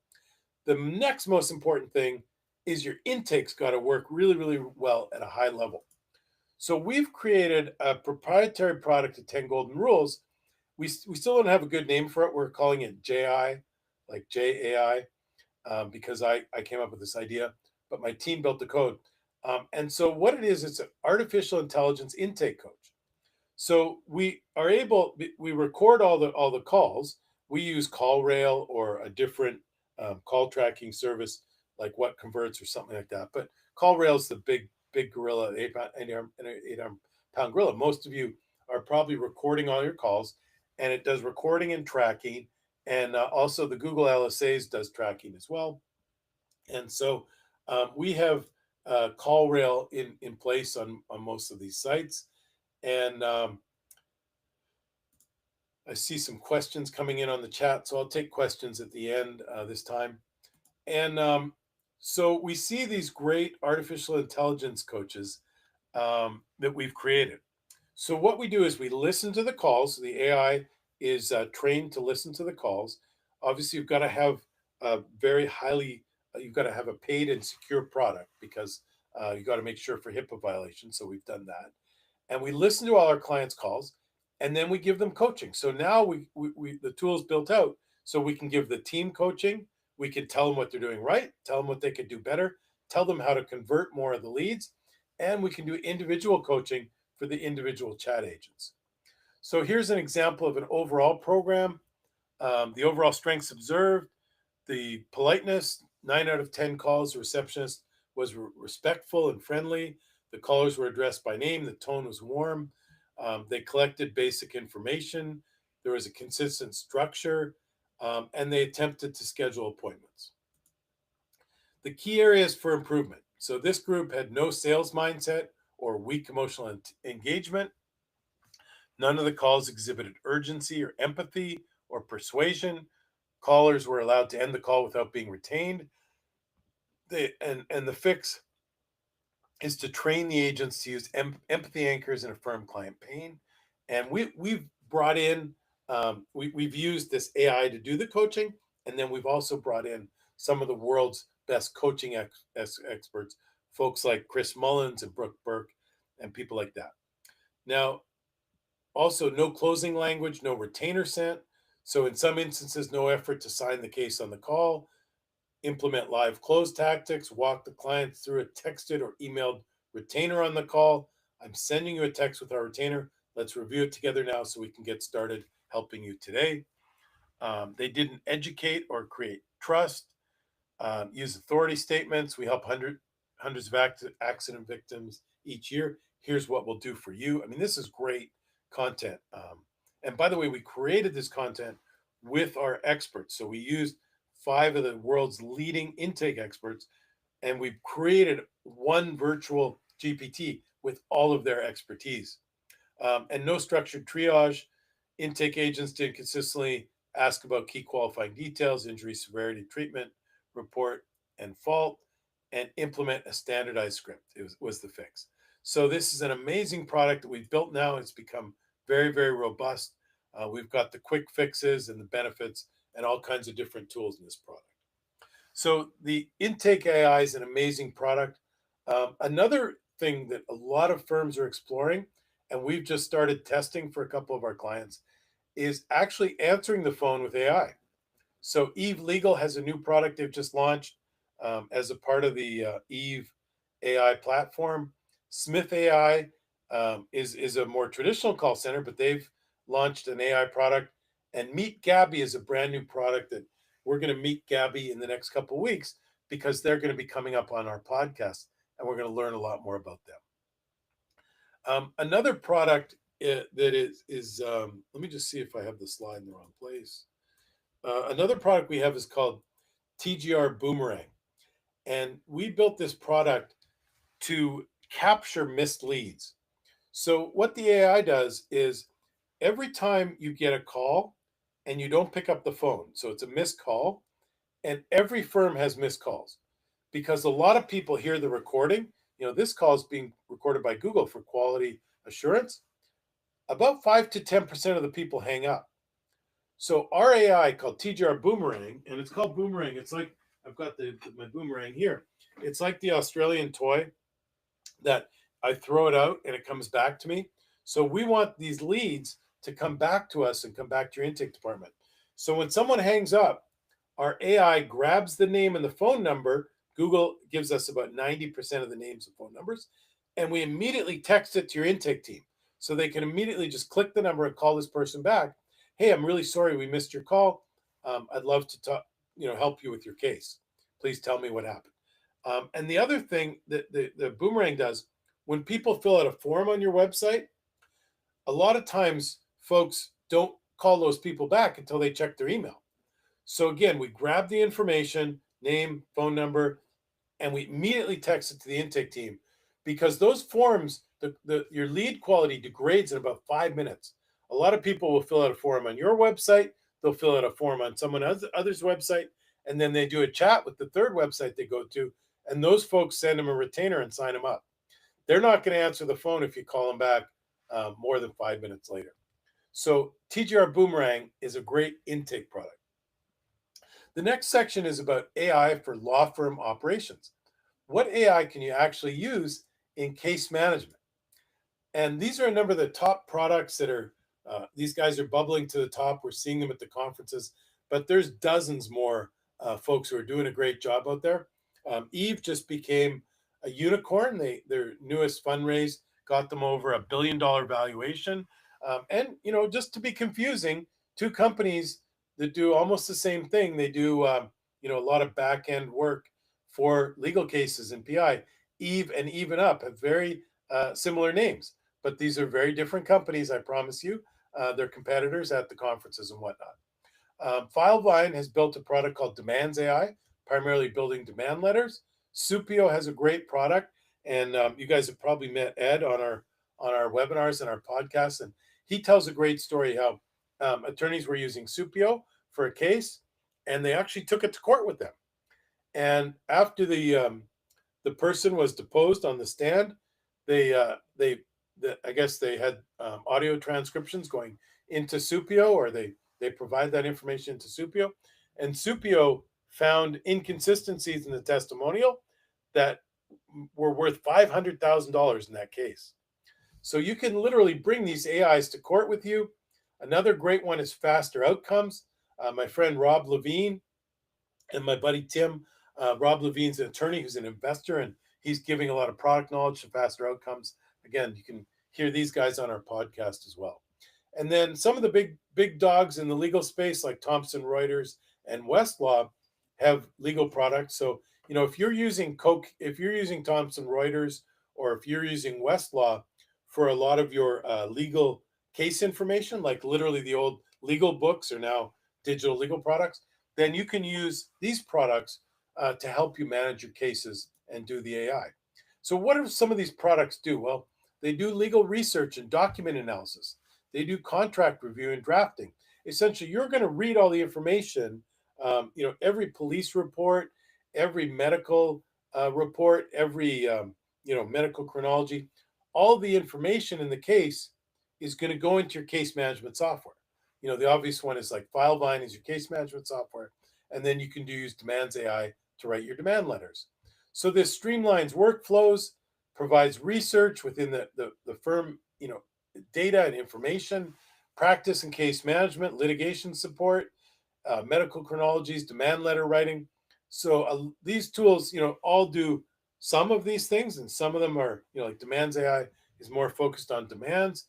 The next most important thing is your intake's got to work really, really well at a high level. So we've created a proprietary product of 10 golden rules. We still don't have a good name for it. We're calling it JI, like JAI, because I came up with this idea, but my team built the code. And so what it is, it's an artificial intelligence intake coach. So we record all the calls. We use CallRail or a different call tracking service like What Converts or something like that. But CallRail is the big gorilla, 8-pound gorilla. Most of you are probably recording all your calls, and it does recording and tracking. And also the Google LSAs does tracking as well. And so we have CallRail in place on most of these sites. And I see some questions coming in on the chat, so I'll take questions at the end this time. And so we see these great artificial intelligence coaches that we've created. So what we do is we listen to the calls. The AI is trained to listen to the calls. Obviously, you've got to have a very highly, you've got to have a paid and secure product because you've got to make sure for HIPAA violations. So we've done that. And we listen to all our clients' calls, and then we give them coaching. So now the tool's built out so we can give the team coaching. We can tell them what they're doing right, tell them what they could do better, tell them how to convert more of the leads, and we can do individual coaching for the individual chat agents. So here's an example of an overall program. The overall strengths observed, the politeness, 9 out of 10 calls, the receptionist was respectful and friendly. The callers were addressed by name. The tone was warm. They collected basic information. There was a consistent structure, and they attempted to schedule appointments. The key areas for improvement. So this group had no sales mindset or weak emotional engagement. None of the calls exhibited urgency or empathy or persuasion. Callers were allowed to end the call without being retained. And the fix is to train the agents to use empathy anchors and affirm client pain. And we've brought in, we've used this AI to do the coaching, and then we've also brought in some of the world's best coaching experts, folks like Chris Mullins and Brooke Burke, and people like that. Now, also no closing language, no retainer sent. So in some instances, no effort to sign the case on the call. Implement live close tactics, walk the client through a texted or emailed retainer on the call. I'm sending you a text with our retainer. Let's review it together now so we can get started helping you today. They didn't educate or create trust. Use authority statements. We help hundreds of accident victims each year. Here's what we'll do for you. I mean, this is great content. And by the way, we created this content with our experts. So we used 5 of the world's leading intake experts, and we've created one virtual GPT with all of their expertise. And no structured triage. Intake agents did consistently ask about key qualifying details, injury severity, treatment, report, and fault, and implement a standardized script. Was the fix. So this is an amazing product that we've built now. It's become very, very robust. We've got the quick fixes and the benefits and all kinds of different tools in this product. So the Intake AI is an amazing product. Another thing that a lot of firms are exploring, and we've just started testing for a couple of our clients, is actually answering the phone with AI. So Eve Legal has a new product they've just launched as a part of the Eve AI platform. Smith AI is a more traditional call center, but they've launched an AI product. And Meet Gabby is a brand new product that we're going to meet Gabby in the next couple of weeks because they're going to be coming up on our podcast, and we're going to learn a lot more about them. Another product that is let me just see if I have the slide in the wrong place. Another product we have is called TGR Boomerang, and we built this product to capture missed leads. So what the AI does is every time you get a call and you don't pick up the phone, so it's a missed call, and every firm has missed calls because a lot of people hear the recording. This call is being recorded by Google for quality assurance. About 5 to 10% of the people hang up. So our AI called TGR Boomerang, and it's called Boomerang. It's like I've got my boomerang here. It's like the Australian toy that I throw it out and it comes back to me. So we want these leads to come back to us and come back to your intake department. So when someone hangs up, our AI grabs the name and the phone number. Google gives us about 90% of the names and phone numbers, and we immediately text it to your intake team. So they can immediately just click the number and call this person back. Hey, I'm really sorry we missed your call. I'd love to talk, help you with your case. Please tell me what happened. And the other thing that the Boomerang does, when people fill out a form on your website, a lot of times folks don't call those people back until they check their email. So again, we grab the information, name, phone number, and we immediately text it to the intake team because those forms, your lead quality degrades in about 5 minutes. A lot of people will fill out a form on your website, they'll fill out a form on someone else's website, and then they do a chat with the third website they go to, and those folks send them a retainer and sign them up. They're not going to answer the phone if you call them back more than 5 minutes later. So TGR Boomerang is a great intake product. The next section is about AI for law firm operations. What AI can you actually use in case management? And these are a number of the top products that are, these guys are bubbling to the top. We're seeing them at the conferences, but there's dozens more folks who are doing a great job out there. Eve just became a unicorn. Their newest fundraise got them over $1 billion valuation. And, just to be confusing, two companies that do almost the same thing. They do, a lot of back end work for legal cases and PI. Eve and Even Up have very similar names, but these are very different companies. I promise you, they're competitors at the conferences and whatnot. Filevine has built a product called Demands AI, primarily building demand letters. Supio has a great product, and you guys have probably met Ed on our webinars and our podcasts, and he tells a great story how attorneys were using Supio for a case, and they actually took it to court with them. And after the person was deposed on the stand, I guess they had audio transcriptions going into Supio, or they provide that information into Supio, and Supio found inconsistencies in the testimonial that were worth $500,000 in that case. So you can literally bring these AIs to court with you. Another great one is faster outcomes. My friend Rob Levine and my buddy Tim. Rob Levine's an attorney who's an investor, and he's giving a lot of product knowledge to faster outcomes. Again, you can hear these guys on our podcast as well. And then some of the big dogs in the legal space, like Thomson Reuters and Westlaw, have legal products. So, if you're using Thomson Reuters, or if you're using Westlaw for a lot of your legal case information, like literally the old legal books are now digital legal products, then you can use these products to help you manage your cases and do the AI. So, what do some of these products do? Well, they do legal research and document analysis. They do contract review and drafting. Essentially, you're going to read all the information. Every police report, every medical report, every medical chronology, all the information in the case is going to go into your case management software. The obvious one is like FileVine is your case management software, and then you can use Demands AI to write your demand letters. So this streamlines workflows, provides research within the firm, data and information, practice and case management, litigation support, medical chronologies, demand letter writing. So these tools, all do some of these things, and some of them are, like Demands AI is more focused on demands.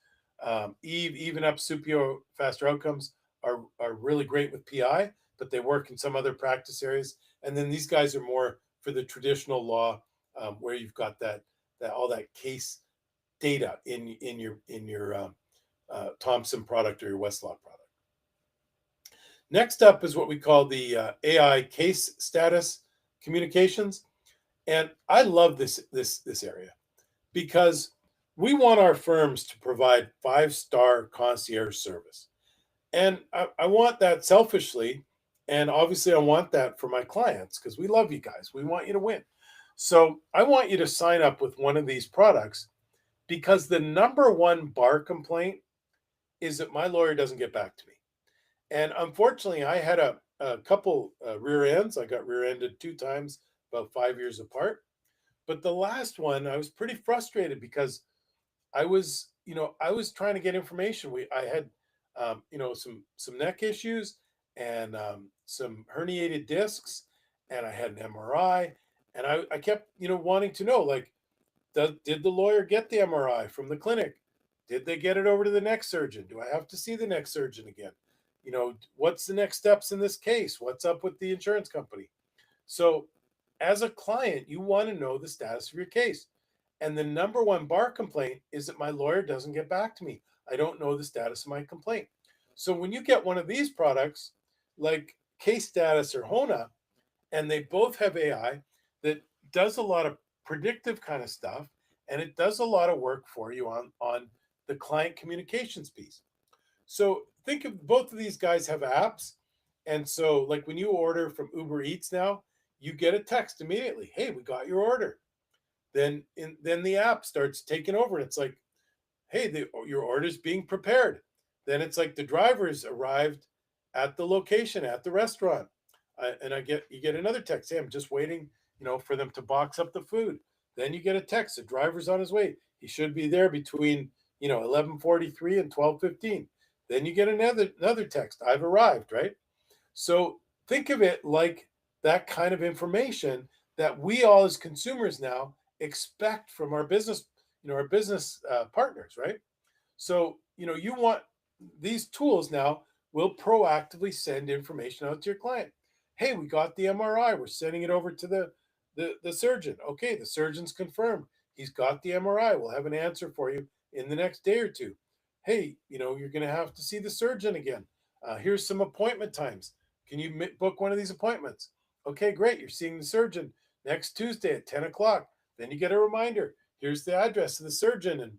Eve, Even Up, Supio, Faster Outcomes are really great with PI, but they work in some other practice areas. And then these guys are more for the traditional law, where you've got that all that case data in your Thompson product or your Westlaw product. Next up is what we call the AI case status communications, and I love this area because we want our firms to provide 5-star concierge service, and I want that selfishly, and obviously I want that for my clients because we love you guys. We want you to win. So I want you to sign up with one of these products because the number one bar complaint is that my lawyer doesn't get back to me. And unfortunately, I had a couple rear ends. I got rear ended 2 times, about 5 years apart. But the last one, I was pretty frustrated because I was trying to get information. I had, some neck issues and some herniated discs, and I had an MRI, and I kept, wanting to know, like, did the lawyer get the MRI from the clinic? Did they get it over to the neck surgeon? Do I have to see the neck surgeon again? What's the next steps in this case? What's up with the insurance company? So, as a client, you want to know the status of your case. And the number one bar complaint is that my lawyer doesn't get back to me. I don't know the status of my complaint. So, when you get one of these products, like Case Status or Hona, and they both have AI that does a lot of predictive kind of stuff, and it does a lot of work for you on the client communications piece. So think of both of these guys have apps. And so, like when you order from Uber Eats now, you get a text immediately. Hey, we got your order. Then the app starts taking over. And it's like, hey, your order's being prepared. Then it's like the drivers arrived at the location at the restaurant, and you get another text. Hey, I'm just waiting, for them to box up the food. Then you get a text. The driver's on his way. He should be there between 11:43 and 12:15. Then you get another text. I've arrived. Right. So think of it like that kind of information that we all as consumers now expect from our business partners, right? So, you want these tools now will proactively send information out to your client. Hey, we got the MRI. We're sending it over to the surgeon. Okay, the surgeon's confirmed. He's got the MRI. We'll have an answer for you in the next day or two. Hey, you're going to have to see the surgeon again. Here's some appointment times. Can you book one of these appointments? Okay, great. You're seeing the surgeon next Tuesday at 10 o'clock. Then you get a reminder. Here's the address of the surgeon, and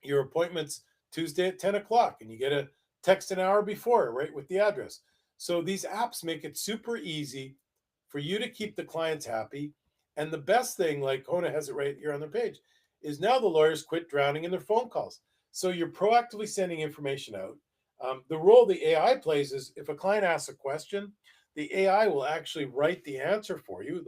your appointment's Tuesday at 10 o'clock. And you get a text an hour before, right, with the address. So these apps make it super easy for you to keep the clients happy. And the best thing, like Kona has it right here on their page, is now the lawyers quit drowning in their phone calls. So you're proactively sending information out. The role the AI plays is if a client asks a question, the AI will actually write the answer for you.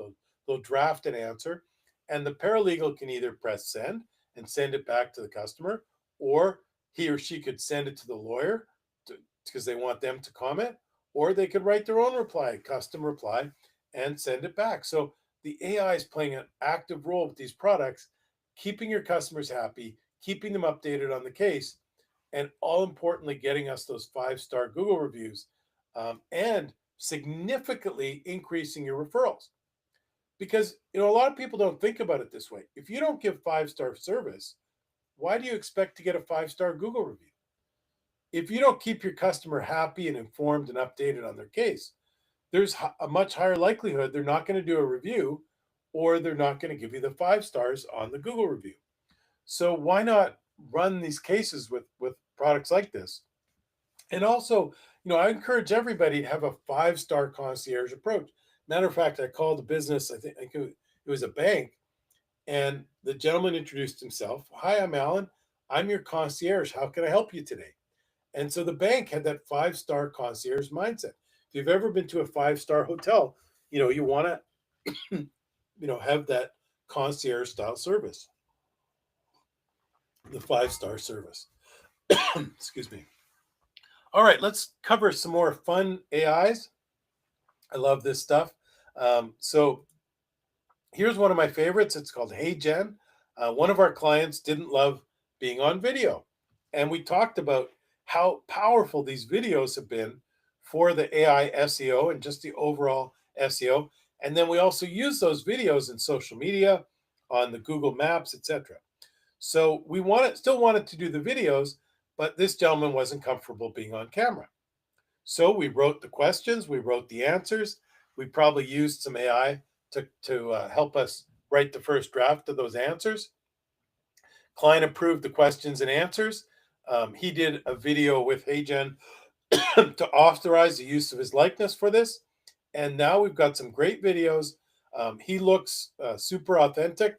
They'll draft an answer, and the paralegal can either press send and send it back to the customer, or he or she could send it to the lawyer because they want them to comment, or they could write their own reply, custom reply, and send it back. So the AI is playing an active role with these products, keeping your customers happy, keeping them updated on the case, and all importantly, getting us those 5-star Google reviews, and significantly increasing your referrals. Because a lot of people don't think about it this way. If you don't give 5-star service, why do you expect to get a 5-star Google review? If you don't keep your customer happy and informed and updated on their case, there's a much higher likelihood they're not going to do a review, or they're not going to give you the 5 stars on the Google review. So why not run these cases with products like this? And also, I encourage everybody to have a 5-star concierge approach. Matter of fact, I called a business, I think it was a bank, and the gentleman introduced himself. Hi, I'm Alan. I'm your concierge. How can I help you today? And so the bank had that 5-star concierge mindset. If you've ever been to a 5-star hotel, you want to, have that concierge style service, the 5-star service. Excuse me. All right, let's cover some more fun AIs. I love this stuff. So here's one of my favorites. It's called Hey Jen. One of our clients didn't love being on video. And we talked about how powerful these videos have been for the AI SEO and just the overall SEO. And then we also use those videos in social media, on the Google Maps, etc. So we still wanted to do the videos, but this gentleman wasn't comfortable being on camera. So we wrote the questions, we wrote the answers. We probably used some AI to help us write the first draft of those answers. Client approved the questions and answers. He did a video with HeyGen to authorize the use of his likeness for this. And now we've got some great videos. He looks super authentic.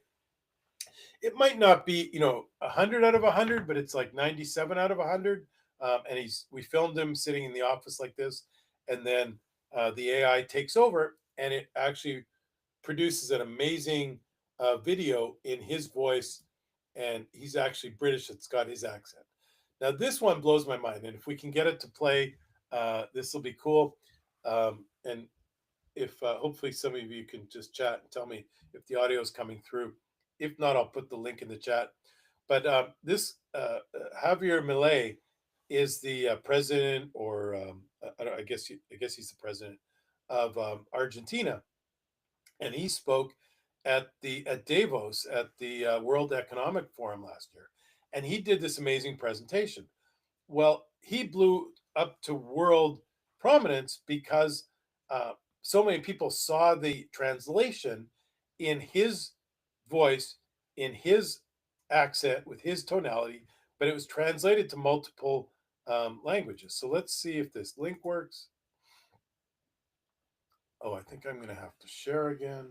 It might not be, 100 out of 100, but it's like 97 out of 100. And we filmed him sitting in the office like this. And then the AI takes over, and it actually produces an amazing video in his voice. And he's actually British. It's got his accent. Now, this one blows my mind. And if we can get it to play, this will be cool. And if hopefully some of you can just chat and tell me if the audio is coming through. If not, I'll put the link in the chat. But this Javier Milei is the president, or I guess he's the president of Argentina, and he spoke at Davos at the World Economic Forum last year, and he did this amazing presentation. Well, he blew up to world prominence because so many people saw the translation in his voice, in his accent, with his tonality, but it was translated to multiple languages. So let's see if this link works. Oh, I think I'm going to have to share again.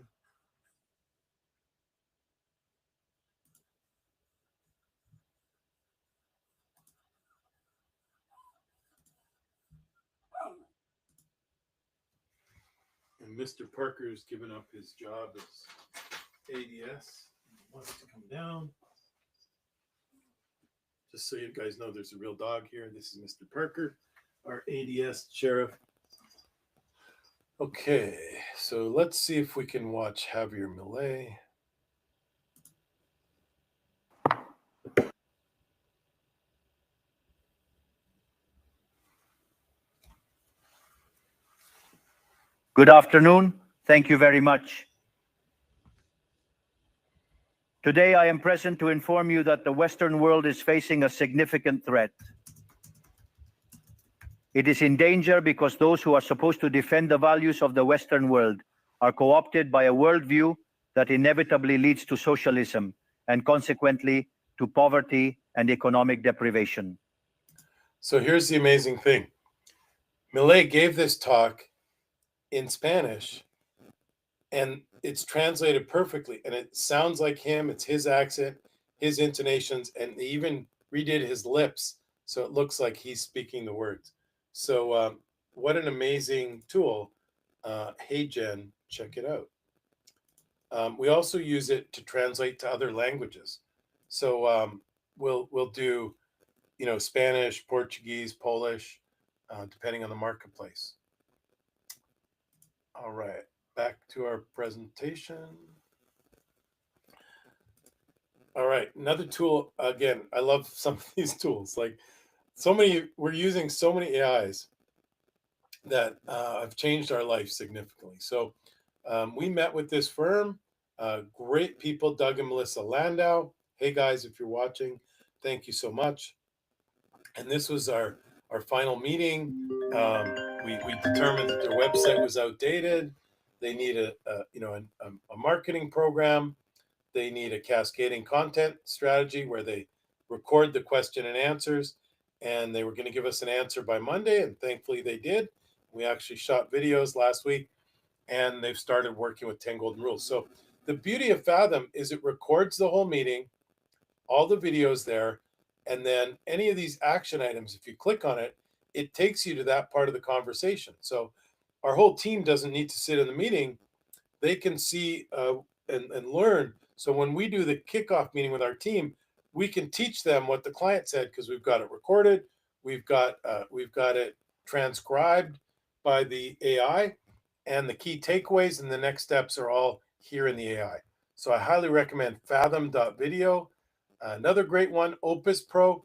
And Mr. Parker's given up his job as ADS. He wants to come down. Just so you guys know, there's a real dog here. This is Mr. Parker, our ADS sheriff. Okay, so let's see if we can watch Javier Milei. Good afternoon. Thank you very much. Today, I am present to inform you that the Western world is facing a significant threat. It is in danger because those who are supposed to defend the values of the Western world are co-opted by a worldview that inevitably leads to socialism and consequently to poverty and economic deprivation. So here's the amazing thing. Milei gave this talk in Spanish, and it's translated perfectly, and it sounds like him. It's his accent, his intonations, and they even redid his lips, so it looks like he's speaking the words. So what an amazing tool. Hey Jen, check it out. We also use it to translate to other languages. So we'll do Spanish, Portuguese, Polish, depending on the marketplace. All right, back to our presentation. All right, another tool. Again, I love some of these tools. Like we're using so many AIs that have changed our life significantly. So we met with this firm, great people, Doug and Melissa Landau. Hey guys, if you're watching, thank you so much. And this was our final meeting. we determined that their website was outdated. They need a marketing program. They need a cascading content strategy where they record the question and answers. And they were going to give us an answer by Monday, and thankfully they did. We actually shot videos last week, and they've started working with 10 golden rules. So the beauty of Fathom is it records the whole meeting, all the videos there, and then any of these action items, if you click on it, it takes you to that part of the conversation. So our whole team doesn't need to sit in the meeting. They can see and learn. So when we do the kickoff meeting with our team, we can teach them what the client said because we've got it recorded, we've got it transcribed by the AI, and the key takeaways and the next steps are all here in the AI. So I highly recommend Fathom.video. Another great one, Opus Pro.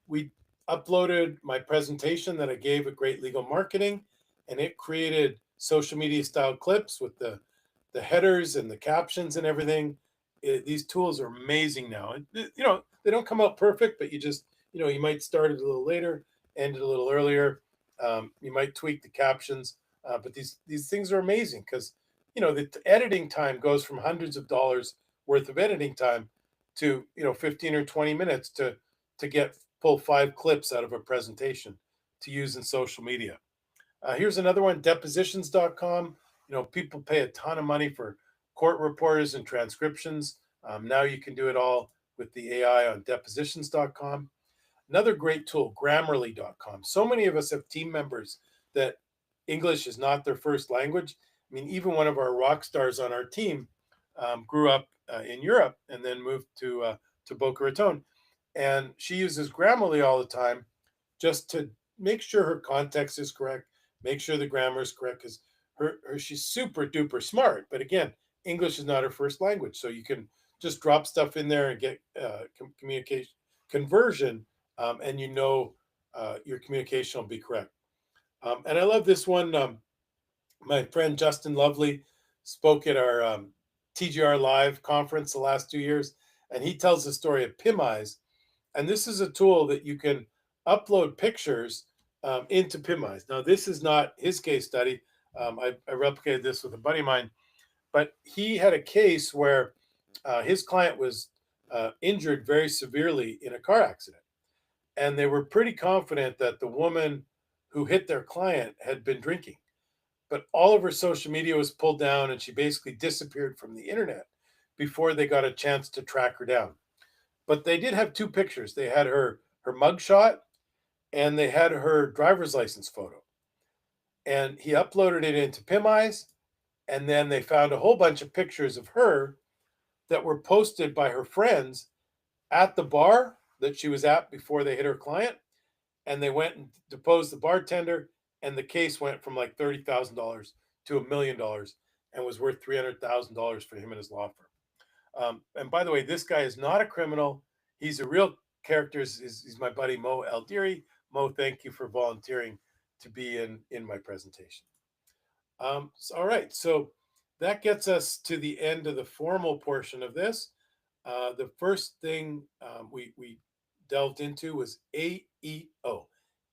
We uploaded my presentation that I gave at Great Legal Marketing, and it created social media style clips with the headers and the captions and everything. These tools are amazing now. And they don't come out perfect, but you might start it a little later, end it a little earlier. You might tweak the captions, but these things are amazing because the editing time goes from hundreds of dollars worth of editing time to 15 or 20 minutes to pull 5 clips out of a presentation to use in social media. Here's another one, depositions.com. People pay a ton of money for court reporters and transcriptions. Now you can do it all with the AI on depositions.com. Another great tool, grammarly.com. So many of us have team members that English is not their first language. I mean, even one of our rock stars on our team grew up in Europe and then moved to Boca Raton. And she uses Grammarly all the time just to make sure her context is correct, make sure the grammar is correct, because she's super duper smart. But again, English is not her first language. So you can just drop stuff in there and get communication conversion, and your communication will be correct. And I love this one. My friend Justin Lovely spoke at our TGR Live conference the last 2 years, and he tells the story of PimEyes. And this is a tool that you can upload pictures into PimEyes. Now, this is not his case study. I replicated this with a buddy of mine, but he had a case where his client was injured very severely in a car accident. And they were pretty confident that the woman who hit their client had been drinking. But all of her social media was pulled down and she basically disappeared from the internet before they got a chance to track her down. But they did have 2 pictures. They had her mugshot and they had her driver's license photo. And he uploaded it into PimEyes, and then they found a whole bunch of pictures of her that were posted by her friends at the bar that she was at before they hit her client. And they went and deposed the bartender, and the case went from like $30,000 to $1 million and was worth $300,000 for him and his law firm. And by the way, this guy is not a criminal. He's a real character. He's my buddy Mo Aldiri. Mo, thank you for volunteering to be in my presentation. All right, so that gets us to the end of the formal portion of this. The first thing we delved into was AEO,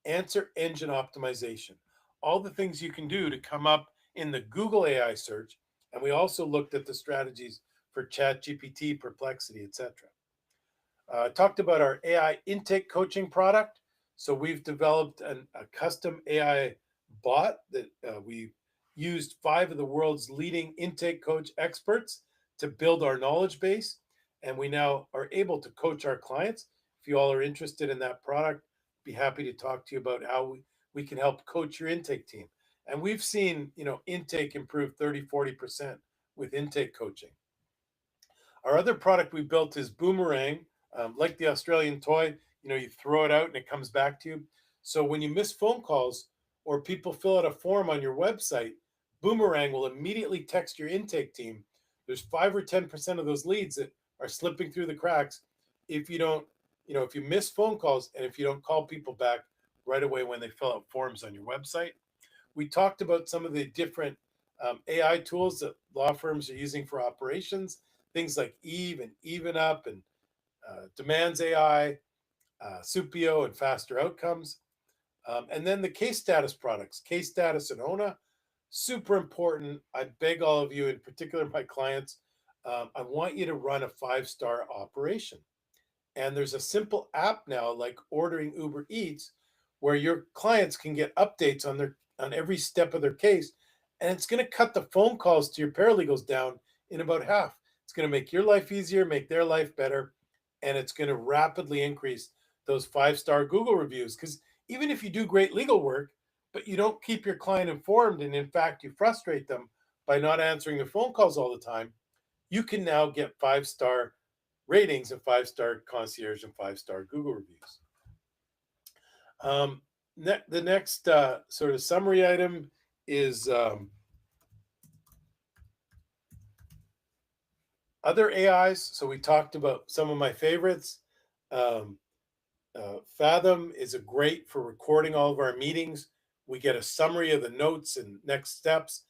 Answer Engine Optimization. All the things you can do to come up in the Google AI search, and we also looked at the strategies for ChatGPT, Perplexity, etc. Talked about our AI intake coaching product. So we've developed a custom AI bot that we used 5 of the world's leading intake coach experts to build our knowledge base. And we now are able to coach our clients. If you all are interested in that product, be happy to talk to you about how we can help coach your intake team. And we've seen, intake improve 30-40% with intake coaching. Our other product we built is Boomerang, like the Australian toy. You throw it out and it comes back to you. So when you miss phone calls or people fill out a form on your website, Boomerang will immediately text your intake team. There's 5 or 10% of those leads that are slipping through the cracks if you don't, if you miss phone calls and if you don't call people back right away when they fill out forms on your website. We talked about some of the different AI tools that law firms are using for operations, things like Eve and Even Up and Demands AI, Supio and Faster Outcomes. And then the case status products, case status and ONA, super important. I beg all of you, in particular my clients, I want you to run a 5-star operation. And there's a simple app now, like ordering Uber Eats, where your clients can get updates on every step of their case, and it's going to cut the phone calls to your paralegals down in about half. It's going to make your life easier, make their life better, and it's going to rapidly increase those 5-star Google reviews. Because even if you do great legal work, but you don't keep your client informed, and in fact you frustrate them by not answering their phone calls all the time, you can now get 5-star ratings and 5-star concierge and 5-star Google reviews. The next sort of summary item is other AIs. So we talked about some of my favorites. Um, Fathom is a great for recording all of our meetings. We get a summary of the notes and next steps,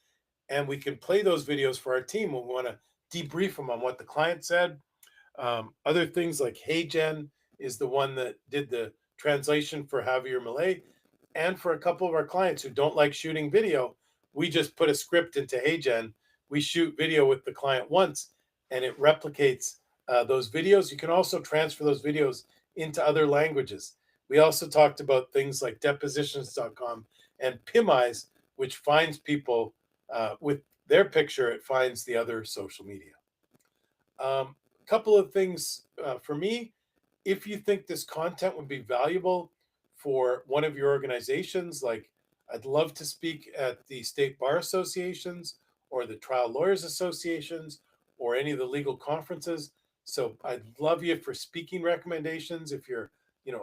and we can play those videos for our team when we want to debrief them on what the client said. Other things like HeyGen is the one that did the translation for Javier Milei. And for a couple of our clients who don't like shooting video, we just put a script into HeyGen. We shoot video with the client once, and it replicates those videos. You can also transfer those videos into other languages. We also talked about things like depositions.com and PimEyes, which finds people with their picture, it finds the other social media. Couple of things for me. If you think this content would be valuable for one of your organizations, like I'd love to speak at the state bar associations or the trial lawyers associations or any of the legal conferences. So I'd love you for speaking recommendations if you're,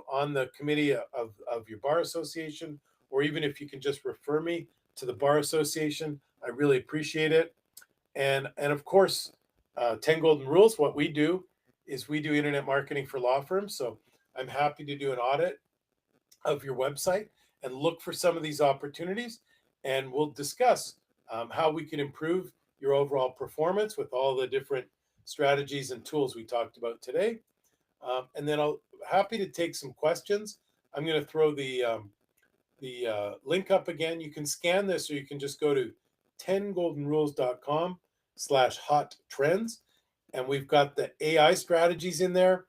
on the committee of your bar association, or even if you can just refer me to the bar association, I really appreciate it. And of course, 10 golden rules. What we do is we do internet marketing for law firms. So I'm happy to do an audit of your website and look for some of these opportunities. And we'll discuss how we can improve your overall performance with all the different strategies and tools we talked about today. And then I'll happy to take some questions. I'm going to throw the link up again. You can scan this, or you can just go to 10goldenrules.com/hot trends. And we've got the AI strategies in there.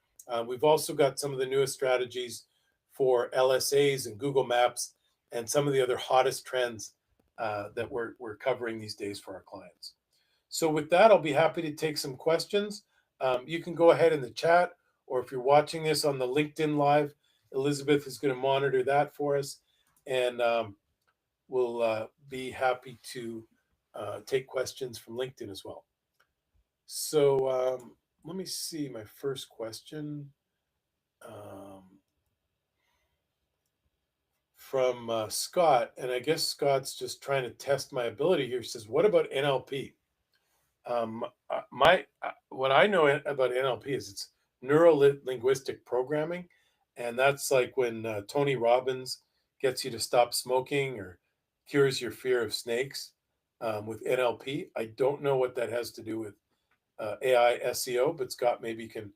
We've also got some of the newest strategies for LSAs and Google Maps and some of the other hottest trends that we're covering these days for our clients. So with that, I'll be happy to take some questions. You can go ahead in the chat, or if you're watching this on the LinkedIn Live, Elizabeth is going to monitor that for us. And we'll be happy to take questions from LinkedIn as well. So let me see my first question from Scott, and I guess Scott's just trying to test my ability here. He says, "What about NLP?" What I know about NLP is it's neuro linguistic programming, and that's like when Tony Robbins gets you to stop smoking or cures your fear of snakes with NLP. I don't know what that has to do with AI SEO, but Scott maybe can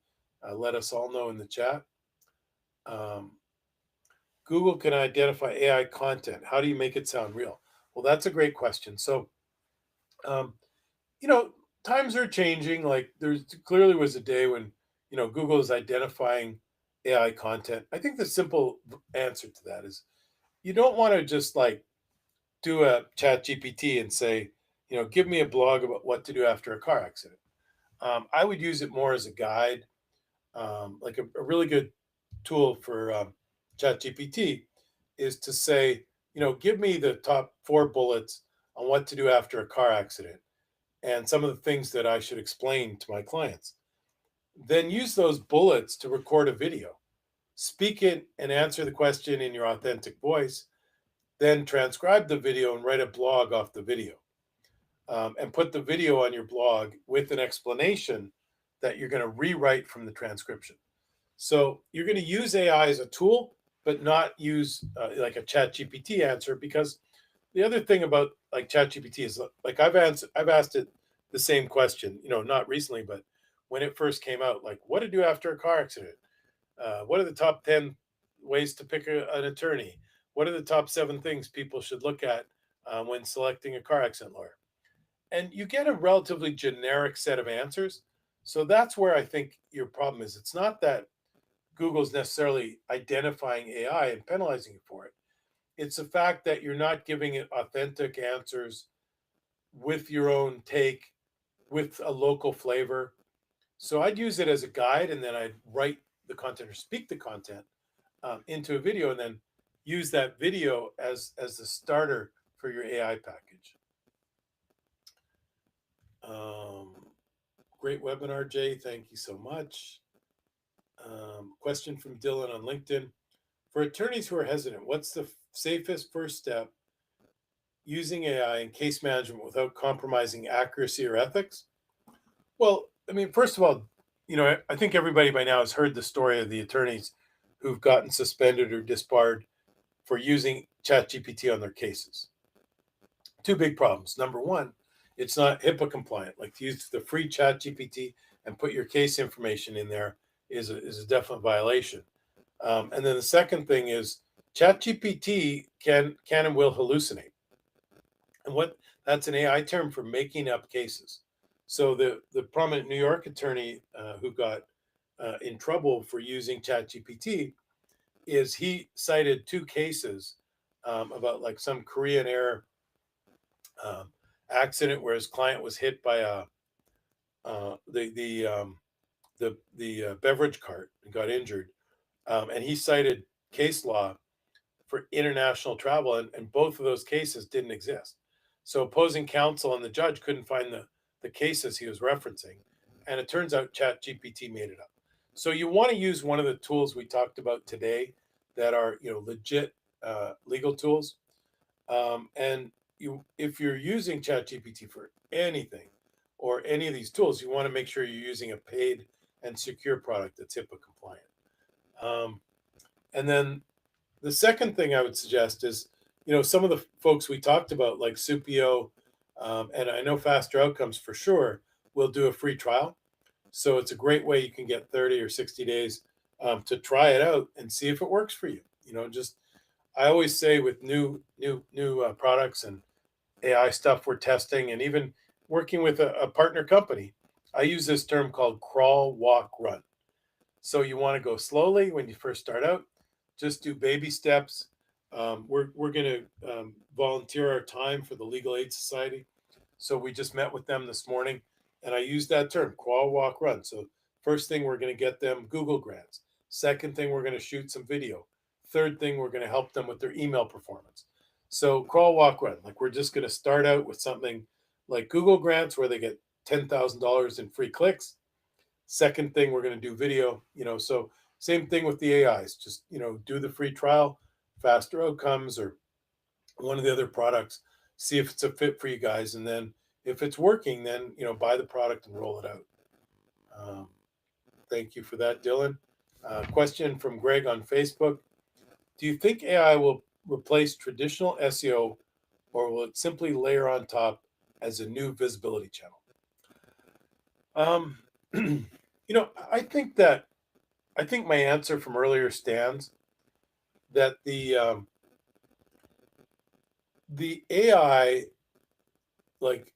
let us all know in the chat. Google can identify AI content. How do you make it sound real? Well, that's a great question. So, um, you know, times are changing. Like there's clearly was a day when, Google is identifying AI content. I think the simple answer to that is you don't want to just like do a chat GPT and say, give me a blog about what to do after a car accident. I would use it more as a guide, like a really good tool for ChatGPT is to say, give me the top 4 bullets on what to do after a car accident and some of the things that I should explain to my clients. Then use those bullets to record a video, speak it and answer the question in your authentic voice, then transcribe the video and write a blog off the video. And put the video on your blog with an explanation that you're going to rewrite from the transcription. So you're going to use AI as a tool, but not use like a chat GPT answer, because the other thing about like chat GPT is like I've asked it the same question, not recently, but when it first came out, like what to do after a car accident? What are the top 10 ways to pick an attorney? What are the top 7 things people should look at when selecting a car accident lawyer? And you get a relatively generic set of answers. So that's where I think your problem is. It's not that Google's necessarily identifying AI and penalizing you for it. It's the fact that you're not giving it authentic answers with your own take, with a local flavor. So I'd use it as a guide, and then I'd write the content or speak the content into a video, and then use that video as the starter for your AI package. Um, Great webinar, Jay. Thank you so much. Question from Dylan on LinkedIn. For attorneys who are hesitant, what's the safest first step using AI in case management without compromising accuracy or ethics? Well, I mean, first of all, I think everybody by now has heard the story of the attorneys who've gotten suspended or disbarred for using ChatGPT on their cases. Two big problems. Number one, it's not HIPAA compliant. Like, to use the free ChatGPT and put your case information in there is a definite violation. And then the second thing is ChatGPT can and will hallucinate. And what that's an AI term for making up cases. So the prominent New York attorney who got in trouble for using ChatGPT is he cited 2 cases about like some Korean Air um, accident where his client was hit by a the beverage cart and got injured, and he cited case law for international travel, and both of those cases didn't exist. So opposing counsel and the judge couldn't find the cases he was referencing, and it turns out ChatGPT made it up. So you want to use one of the tools we talked about today that are legit legal tools, and if you're using ChatGPT for anything or any of these tools, you want to make sure you're using a paid and secure product that's HIPAA compliant. Um, and then the second thing I would suggest is, some of the folks we talked about, like Supio, and I know Faster Outcomes for sure, will do a free trial. So it's a great way you can get 30 or 60 days to try it out and see if it works for you. Just I always say with new products and AI stuff we're testing, and even working with a partner company, I use this term called crawl, walk, run. So you want to go slowly when you first start out. Just do baby steps. We're going to volunteer our time for the Legal Aid Society. So we just met with them this morning, and I used that term, crawl, walk, run. So first thing, we're going to get them Google grants. Second thing, we're going to shoot some video. Third thing, we're going to help them with their email performance. So crawl, walk, run. Like, we're just going to start out with something like Google grants where they get $10,000 in free clicks. Second thing, we're going to do video, so same thing with the AIs. Just, do the free trial, Faster Outcomes, or one of the other products, see if it's a fit for you guys. And then if it's working, then, buy the product and roll it out. Um, Thank you for that, Dylan. Question from Greg on Facebook. Do you think AI will replace traditional SEO, or will it simply layer on top as a new visibility channel? Um, I think my answer from earlier stands, that the AI like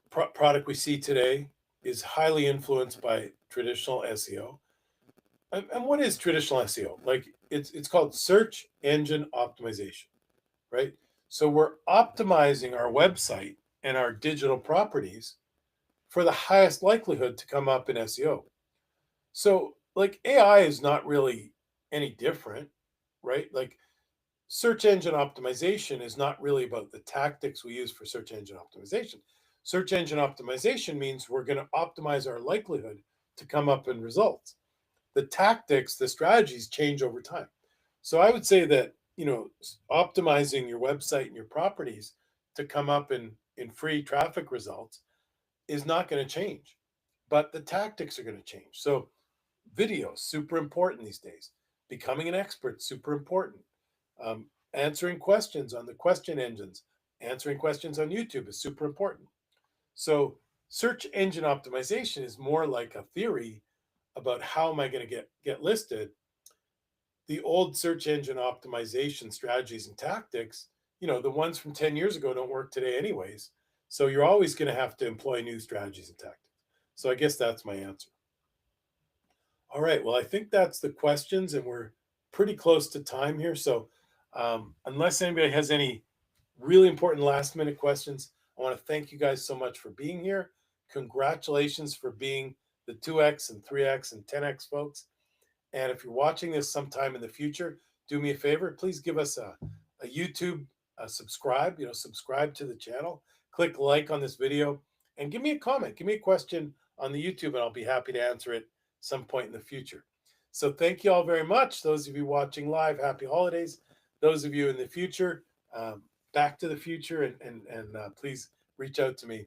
product we see today is highly influenced by traditional SEO. And what is traditional SEO? Like, it's called search engine optimization, right? So we're optimizing our website and our digital properties for the highest likelihood to come up in SEO. So, like, AI is not really any different, right? Like, search engine optimization is not really about the tactics we use for search engine optimization. Search engine optimization means we're going to optimize our likelihood to come up in results. The tactics, the strategies change over time. So I would say that, optimizing your website and your properties to come up in free traffic results is not going to change, but the tactics are going to change. So video, super important these days. Becoming an expert, super important. Answering questions on the question engines, answering questions on YouTube is super important. So search engine optimization is more like a theory about how am I going to get listed. the old search engine optimization strategies and tactics, the ones from 10 years ago don't work today anyways. So you're always going to have to employ new strategies and tactics. So I guess that's my answer. All right. Well, I think that's the questions, and we're pretty close to time here. So, unless anybody has any really important last minute questions, I want to thank you guys so much for being here. Congratulations for being the 2x and 3x and 10x folks. And if you're watching this sometime in the future, do me a favor, please give us a YouTube subscribe, subscribe to the channel, click like on this video, and give me a comment, give me a question on the YouTube, and I'll be happy to answer it some point in the future. So thank you all very much. Those of you watching live, happy holidays. Those of you in the future, back to the future, and please reach out to me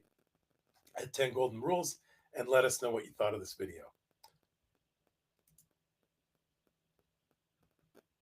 at 10 Golden Rules and let us know what you thought of this video.